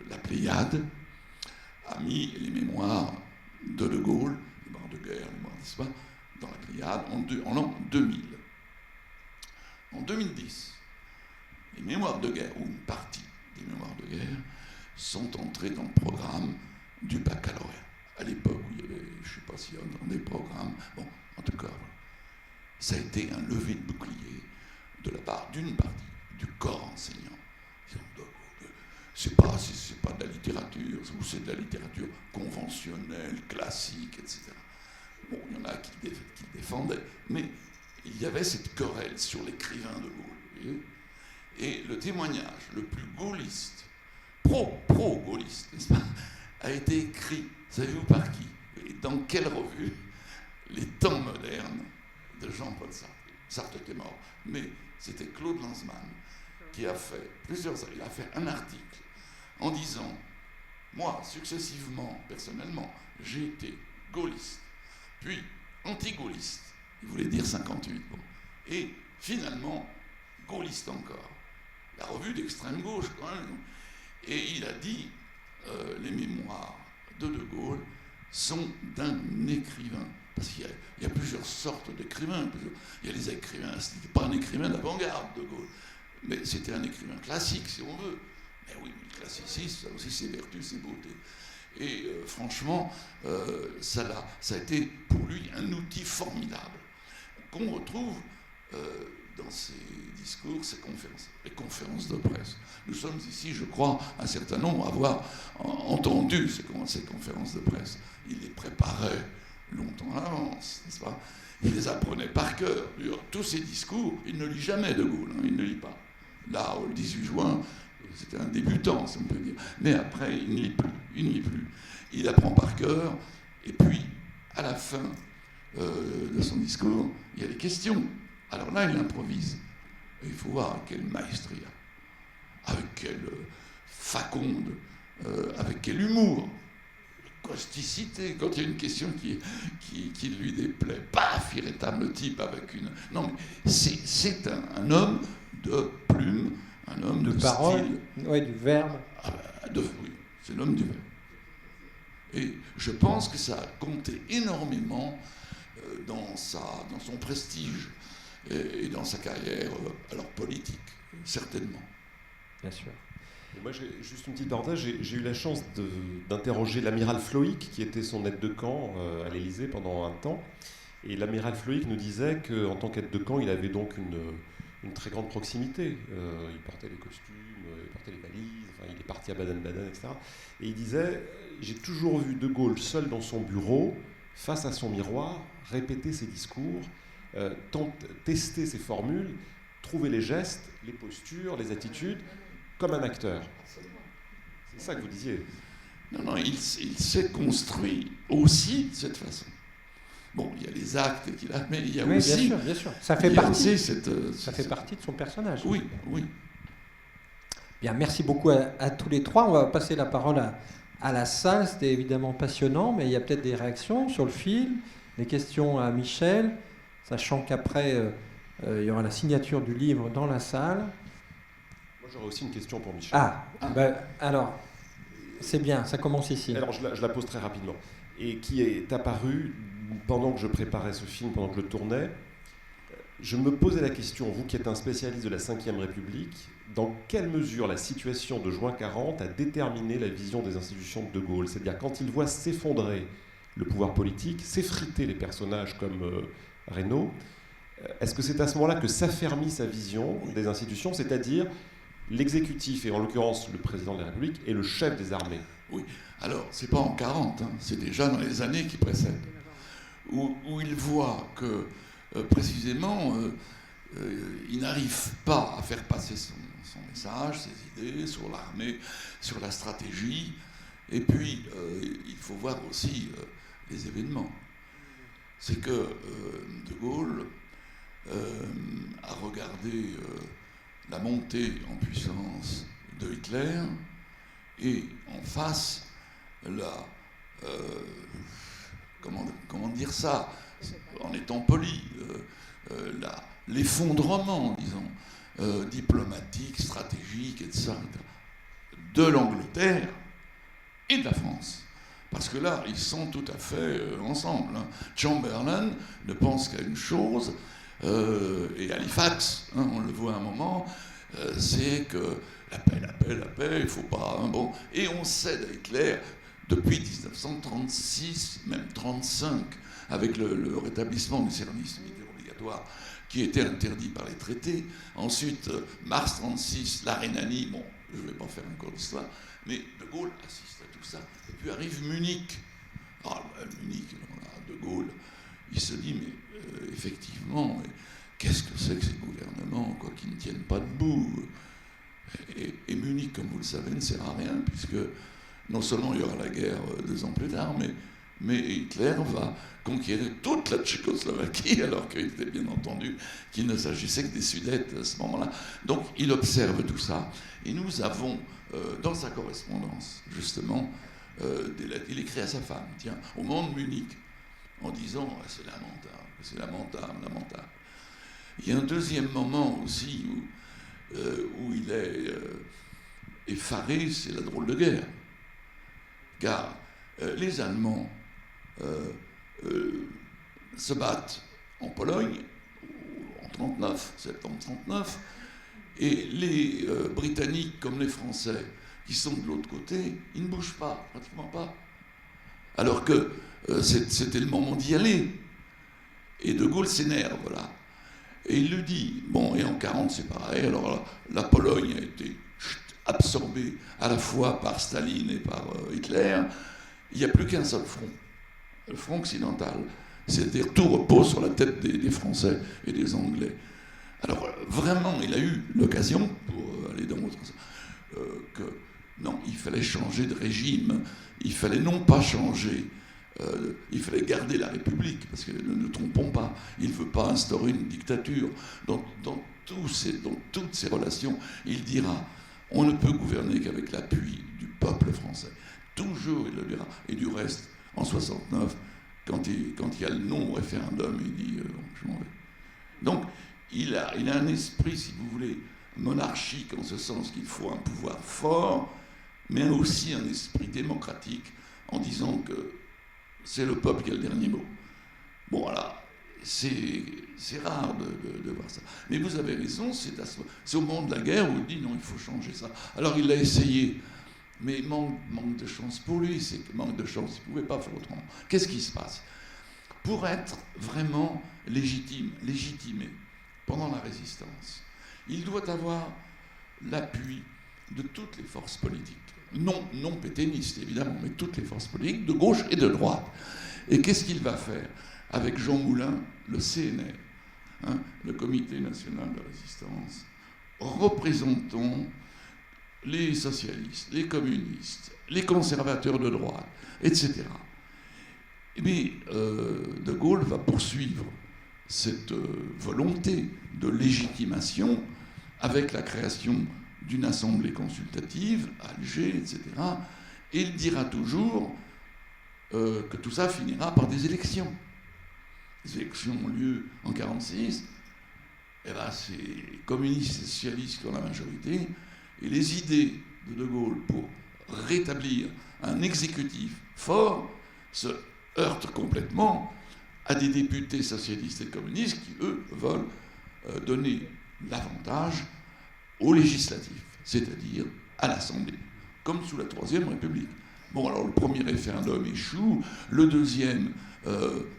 la Pléiade a mis les mémoires de Gaulle, les mémoires de guerre, les mémoires, n'est-ce pas, dans la Pléiade en l'an 2000. En 2010, les mémoires de guerre, ou une partie des mémoires de guerre, sont entrées dans le programme du baccalauréat. À l'époque où il y avait, je ne sais pas s'il y a dans des programmes, bon, en tout cas, voilà. Ça a été un lever de bouclier de la part d'une partie du corps enseignant. C'est pas de la littérature, ou c'est de la littérature conventionnelle, classique, etc. Bon, il y en a qui le défendaient, mais il y avait cette querelle sur l'écrivain de Gaulle. Vous voyez ? Et le témoignage le plus gaulliste, pro-gaulliste, n'est-ce pas, a été écrit, savez-vous par qui? Et dans quelle revue? Les Temps modernes de Jean-Paul Sartre. Sartre était mort, mais c'était Claude Lanzmann qui a fait il a fait un article en disant, moi, successivement, personnellement, j'ai été gaulliste, puis anti-gaulliste, il voulait dire 58, bon, et finalement, gaulliste encore. La revue d'extrême gauche, quand même. Et il a dit, les mémoires de Gaulle sont d'un écrivain. Parce qu'il y a plusieurs sortes d'écrivains. Il y a les écrivains, c'était pas un écrivain d'avant-garde, de Gaulle, mais c'était un écrivain classique, si on veut. Mais oui, le classicisme, ça aussi, ses vertus, ses beautés. Et franchement, ça a été pour lui un outil formidable qu'on retrouve dans ses discours, ses conférences, les conférences de presse. Nous sommes ici, je crois, un certain nombre à avoir entendu ces conférences de presse. Il les préparait longtemps à l'avance, n'est-ce pas? Il les apprenait par cœur. Tous ces discours, il ne lit jamais de Gaulle, il ne lit pas. Là, le 18 juin, c'était un débutant, si on peut dire. Mais après, il ne lit plus. Il apprend par cœur, et puis, à la fin de son discours, il y a des questions. Alors là, il improvise. Et il faut voir avec quelle maestria, avec quelle faconde, avec quel humour, causticité, quand il y a une question qui lui déplaît. Paf, il rétame le type avec une... Non, mais c'est un homme de plume, un homme de parole, style. Ouais, du verbe. Oui, c'est l'homme du verbe. Et je pense que ça a compté énormément dans son prestige et dans sa carrière alors politique, certainement. Bien sûr. Et moi, j'ai juste une petite parenthèse, j'ai eu la chance d'interroger l'amiral Floïc, qui était son aide de camp à l'Élysée pendant un temps. Et l'amiral Floïc nous disait qu'en tant qu'aide de camp, il avait donc une très grande proximité. Il portait les costumes, il portait les valises, enfin, il est parti à Baden-Baden, etc. Et il disait, j'ai toujours vu De Gaulle seul dans son bureau, face à son miroir, répéter ses discours, tester ses formules, trouver les gestes, les postures, les attitudes, comme un acteur. C'est ça que vous disiez. Non, il s'est construit aussi de cette façon. Bon, il y a les actes qu'il a, mais il y a aussi... Bien sûr. Ça fait partie de son personnage. Oui. Bien, merci beaucoup à tous les trois. On va passer la parole à la salle. C'était évidemment passionnant, mais il y a peut-être des réactions sur le film, des questions à Michel, sachant qu'après, il y aura la signature du livre dans la salle. Moi, j'aurais aussi une question pour Michel. Alors, c'est bien, ça commence ici. Alors, je la pose très rapidement. Et qui est apparu pendant que je préparais ce film, pendant que je le tournais. Je me posais la question, vous qui êtes un spécialiste de la Ve République, dans quelle mesure la situation de juin 40 a déterminé la vision des institutions de De Gaulle? C'est-à-dire quand il voit s'effondrer le pouvoir politique, s'effriter les personnages comme Reynaud, est-ce que c'est à ce moment-là que s'affermit sa vision des institutions, c'est-à-dire l'exécutif, et en l'occurrence le président de la République, est le chef des armées? Oui, alors c'est pas en 40, c'est déjà dans les années qui précèdent, où il voit que précisément il n'arrive pas à faire passer son message, ses idées sur l'armée, sur la stratégie, et puis il faut voir aussi les événements. C'est que De Gaulle a regardé la montée en puissance de Hitler et en face comment dire ça, en étant poli, l'effondrement, disons, diplomatique, stratégique, etc., de l'Angleterre et de la France. Parce que là, ils sont tout à fait ensemble. Chamberlain ne pense qu'à une chose, et Halifax, on le voit à un moment, c'est que la paix, il ne faut pas... bon. Et on cède à Hitler depuis 1936, même 1935, avec le rétablissement du service militaire obligatoire, qui était interdit par les traités. Ensuite, mars 1936, la Rhénanie, bon, je ne vais pas faire un cours d'histoire, mais De Gaulle assiste à tout ça. Et puis arrive Munich. Munich, De Gaulle il se dit, mais effectivement, mais qu'est-ce que c'est que ces gouvernements quoi, qui ne tiennent pas debout et Munich, comme vous le savez, ne sert à rien, puisque non seulement il y aura la guerre 2 ans plus tard, mais Hitler va conquérir toute la Tchécoslovaquie, alors qu'il était bien entendu qu'il ne s'agissait que des Sudètes à ce moment-là. Donc il observe tout ça. Et nous avons, dans sa correspondance, justement, des lettres. Il écrit à sa femme, tiens, au Monde Munich, en disant c'est lamentable, c'est lamentable, lamentable. Il y a un deuxième moment aussi où il est effaré, c'est la drôle de guerre. Car les Allemands se battent en Pologne en 39, septembre 39, et les Britanniques comme les Français qui sont de l'autre côté, ils ne bougent pas, pratiquement pas. Alors que c'était le moment d'y aller. Et De Gaulle s'énerve là. Et il le dit. Bon, et en 40 c'est pareil. Alors la Pologne a été absorbée à la fois par Staline et par Hitler. Il n'y a plus qu'un seul front, le front occidental. C'est-à-dire tout repose sur la tête des Français et des Anglais. Alors vraiment, il a eu l'occasion, pour aller dans votre sens, que non, il fallait changer de régime. Il fallait non pas changer, il fallait garder la République, parce que ne nous trompons pas, il ne veut pas instaurer une dictature. Dans toutes ces relations, il dira, on ne peut gouverner qu'avec l'appui du peuple français. Toujours, il le dira. Et du reste, en 69, quand il y a le non-référendum, il dit je m'en vais. Donc, il a un esprit, si vous voulez, monarchique, en ce sens qu'il faut un pouvoir fort, mais aussi un esprit démocratique, en disant que c'est le peuple qui a le dernier mot. Bon, voilà, c'est rare de voir ça. Mais vous avez raison, c'est au moment de la guerre où il dit non, il faut changer ça. Alors il l'a essayé, mais manque de chance pour lui, c'est manque de chance, il ne pouvait pas faire autrement. Qu'est-ce qui se passe? Pour être vraiment légitimé pendant la résistance, il doit avoir l'appui de toutes les forces politiques. Non pétainistes, évidemment, mais toutes les forces politiques, de gauche et de droite. Et qu'est-ce qu'il va faire avec Jean Moulin, le CNR, le Comité national de résistance, représentant les socialistes, les communistes, les conservateurs de droite, etc. Mais De Gaulle va poursuivre cette volonté de légitimation avec la création d'une assemblée consultative à Alger, etc. Et il dira toujours que tout ça finira par des élections. Les élections ont lieu en 1946, et là c'est les communistes et socialistes qui ont la majorité, et les idées de Gaulle pour rétablir un exécutif fort se heurtent complètement à des députés socialistes et communistes qui, eux, veulent donner l'avantage aux législatifs, c'est-à-dire à l'Assemblée, comme sous la Troisième République. Bon, alors le premier référendum échoue, le deuxième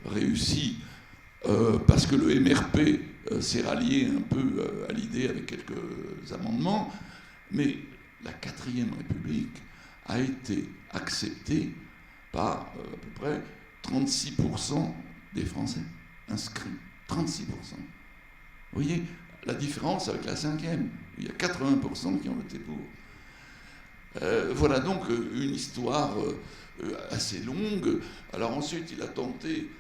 réussit parce que le MRP s'est rallié un peu à l'idée avec quelques amendements, mais la Quatrième République a été acceptée par à peu près 36% des Français inscrits. 36%. Vous voyez la différence avec la Cinquième. Il y a 80% qui ont voté pour. Voilà donc une histoire assez longue. Alors ensuite, il a tenté...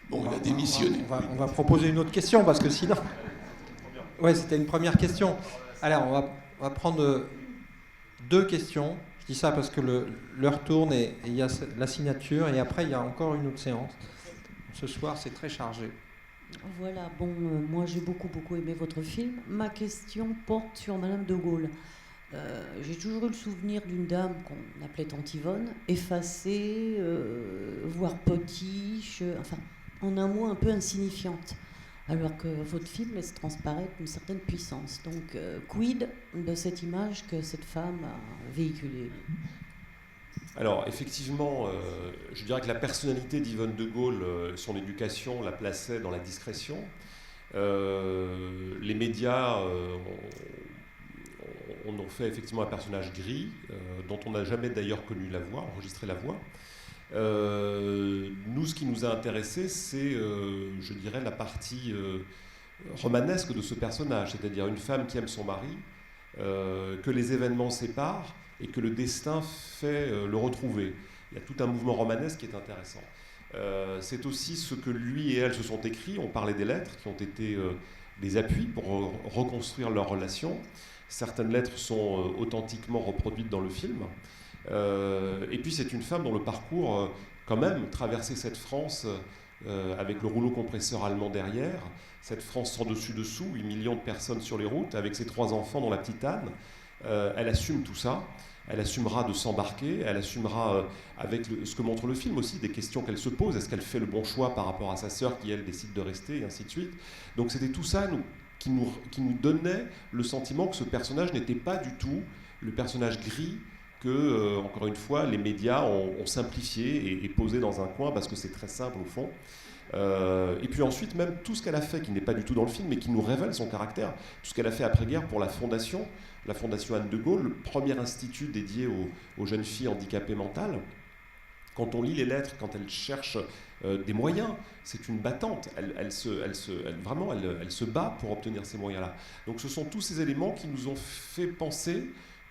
Bon, il a démissionné. On va proposer une autre question, parce que sinon... Oui, c'était une première question. Alors, on va prendre 2 questions. Je dis ça parce que l'heure tourne et il y a la signature, et après, il y a encore une autre séance. Ce soir, c'est très chargé. Voilà, bon, moi j'ai beaucoup aimé votre film. Ma question porte sur Madame de Gaulle. J'ai toujours eu le souvenir d'une dame qu'on appelait Tante Yvonne, effacée, voire potiche, enfin, en un mot, un peu insignifiante. Alors que votre film laisse transparaître une certaine puissance. Donc, quid de cette image que cette femme a véhiculée? Alors, effectivement, je dirais que la personnalité d'Yvonne de Gaulle, son éducation la plaçait dans la discrétion. Les médias en ont fait effectivement un personnage gris, dont on n'a jamais d'ailleurs connu la voix, enregistré la voix. Nous, ce qui nous a intéressé, c'est, je dirais, la partie romanesque de ce personnage, c'est-à-dire une femme qui aime son mari, que les événements séparent et que le destin fait le retrouver. Il y a tout un mouvement romanesque qui est intéressant. C'est aussi ce que lui et elle se sont écrits. On parlait des lettres qui ont été des appuis pour reconstruire leur relation. Certaines lettres sont authentiquement reproduites dans le film. Et puis c'est une femme dont le parcours, quand même, traversait cette France avec le rouleau compresseur allemand derrière, cette France sans dessus-dessous, 8 millions de personnes sur les routes, avec ses 3 enfants dont la petite Anne. Elle assume tout ça. Elle assumera de s'embarquer, elle assumera avec ce que montre le film aussi, des questions qu'elle se pose. Est-ce qu'elle fait le bon choix par rapport à sa sœur qui, elle, décide de rester, et ainsi de suite. Donc c'était tout ça qui nous donnait le sentiment que ce personnage n'était pas du tout le personnage gris que, encore une fois, les médias ont simplifié et posé dans un coin parce que c'est très simple au fond. Et puis ensuite, même tout ce qu'elle a fait, qui n'est pas du tout dans le film, mais qui nous révèle son caractère, tout ce qu'elle a fait après-guerre pour la Fondation Anne de Gaulle, le premier institut dédié aux jeunes filles handicapées mentales. Quand on lit les lettres, quand elle cherche des moyens, c'est une battante. Elle se bat pour obtenir ces moyens-là. Donc ce sont tous ces éléments qui nous ont fait penser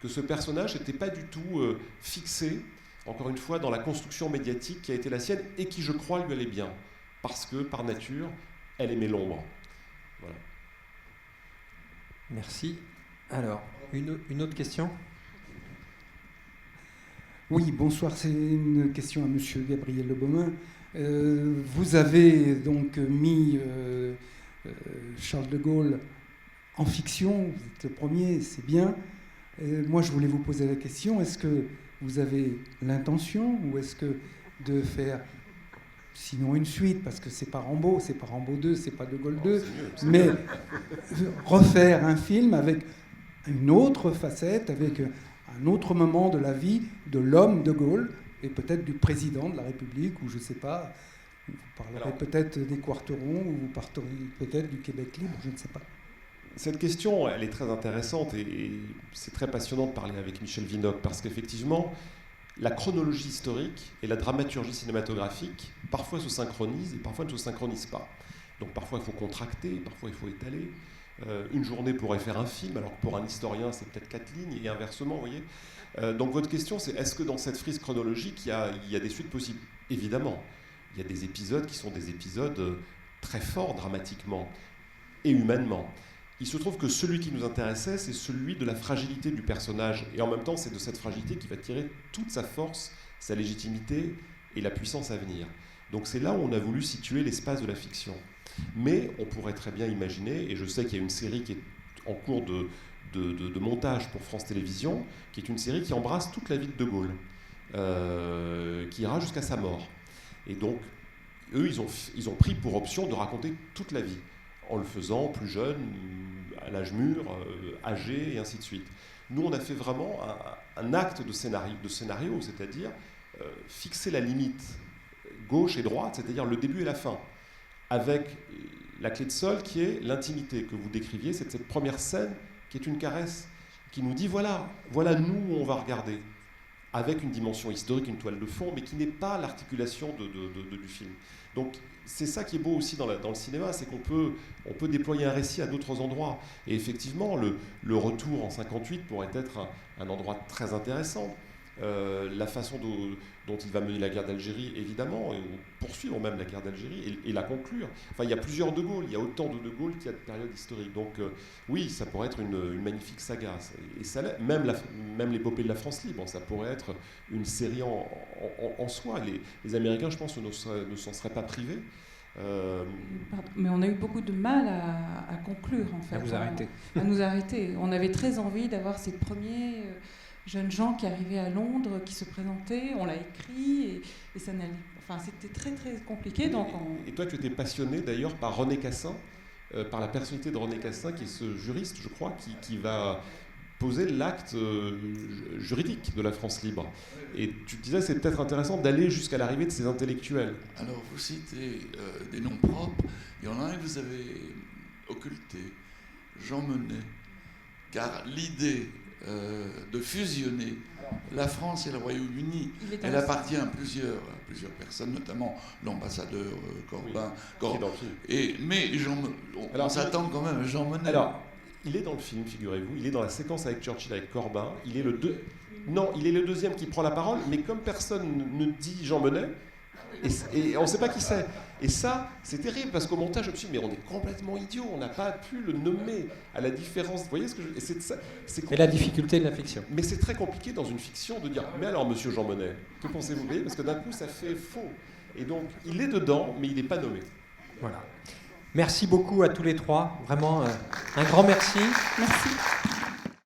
que ce personnage n'était pas du tout fixé, encore une fois, dans la construction médiatique qui a été la sienne et qui, je crois, lui allait bien. Parce que, par nature, elle aimait l'ombre. Voilà. Merci. Alors, une autre question ? Oui, bonsoir. C'est une question à Monsieur Gabriel Lebaumin. Vous avez donc mis Charles de Gaulle en fiction. Vous êtes le premier, c'est bien. Moi, je voulais vous poser la question, est-ce que vous avez l'intention ou est-ce que de faire, sinon une suite, parce que c'est pas Rambo 2, c'est pas De Gaulle 2, mais refaire un film avec une autre facette, avec un autre moment de la vie de l'homme de Gaulle et peut-être du président de la République, ou je sais pas, vous parlerez peut-être des Quarterons, ou vous parlerez peut-être du Québec libre, je ne sais pas. Cette question, elle est très intéressante et c'est très passionnant de parler avec Michel Vinocq parce qu'effectivement, la chronologie historique et la dramaturgie cinématographique parfois se synchronisent et parfois ne se synchronisent pas. Donc parfois il faut contracter, parfois il faut étaler. Une journée pourrait faire un film, alors que pour un historien c'est peut-être 4 lignes et inversement, vous voyez. Donc votre question c'est est-ce que dans cette frise chronologique il y a des suites possibles ? Évidemment, il y a des épisodes qui sont des épisodes très forts dramatiquement et humainement. Il se trouve que celui qui nous intéressait, c'est celui de la fragilité du personnage. Et en même temps, c'est de cette fragilité qu'il va tirer toute sa force, sa légitimité et la puissance à venir. Donc c'est là où on a voulu situer l'espace de la fiction. Mais on pourrait très bien imaginer, et je sais qu'il y a une série qui est en cours de montage pour France Télévisions, qui est une série qui embrasse toute la vie de Gaulle, qui ira jusqu'à sa mort. Et donc, eux, ils ont pris pour option de raconter toute la vie, en le faisant plus jeune, à l'âge mûr, âgé, et ainsi de suite. Nous, on a fait vraiment un acte de scénario, c'est-à-dire fixer la limite gauche et droite, c'est-à-dire le début et la fin, avec la clé de sol qui est l'intimité que vous décriviez, c'est cette première scène qui est une caresse, qui nous dit voilà nous où on va regarder, avec une dimension historique, une toile de fond, mais qui n'est pas l'articulation du film. Donc c'est ça qui est beau aussi dans le cinéma, c'est qu'on peut déployer un récit à d'autres endroits. Et effectivement, le retour en 58 pourrait être un endroit très intéressant. La façon dont il va mener la guerre d'Algérie, évidemment, et poursuivre même la guerre d'Algérie et la conclure. Enfin, il y a plusieurs De Gaulle, il y a autant de Gaulle qu'il y a de périodes historiques. Donc oui, ça pourrait être une magnifique saga. Et ça, même l'épopée de la France libre, ça pourrait être une série en soi. Les Américains, je pense, ne s'en seraient pas privés. Mais on a eu beaucoup de mal à conclure, en fait. À nous arrêter. On avait très envie d'avoir ces premiers jeunes gens qui arrivaient à Londres, qui se présentaient, on l'a écrit, et ça n'allait. Enfin, c'était très très compliqué. Donc et toi, tu étais passionné d'ailleurs par René Cassin, par la personnalité de René Cassin, qui est ce juriste, je crois, qui va poser l'acte juridique de la France libre. Et tu te disais, c'est peut-être intéressant d'aller jusqu'à l'arrivée de ces intellectuels. Alors, vous citez des noms propres. Il y en a un que vous avez occulté, Jean Monnet. Car l'idée de fusionner la France et le Royaume-Uni. Elle appartient à plusieurs personnes, notamment l'ambassadeur Corbin. Qui est dans le film. Mais on s'attend quand même à Jean Monnet. Alors, il est dans le film, figurez-vous. Il est dans la séquence avec Churchill, avec Corbin. Il est le deuxième qui prend la parole, mais comme personne ne dit Jean Monnet, et on ne sait pas qui c'est. Et ça, c'est terrible, parce qu'au montage, je me suis dit, mais on est complètement idiot, on n'a pas pu le nommer, à la différence. Vous voyez ce que je... C'est la difficulté de la fiction. Mais c'est très compliqué dans une fiction de dire, mais alors, monsieur Jean Monnet, que pensez-vous? Vous voyez, parce que d'un coup, ça fait faux. Et donc, il est dedans, mais il n'est pas nommé. Voilà. Merci beaucoup à tous les trois. Vraiment, un grand merci. Merci.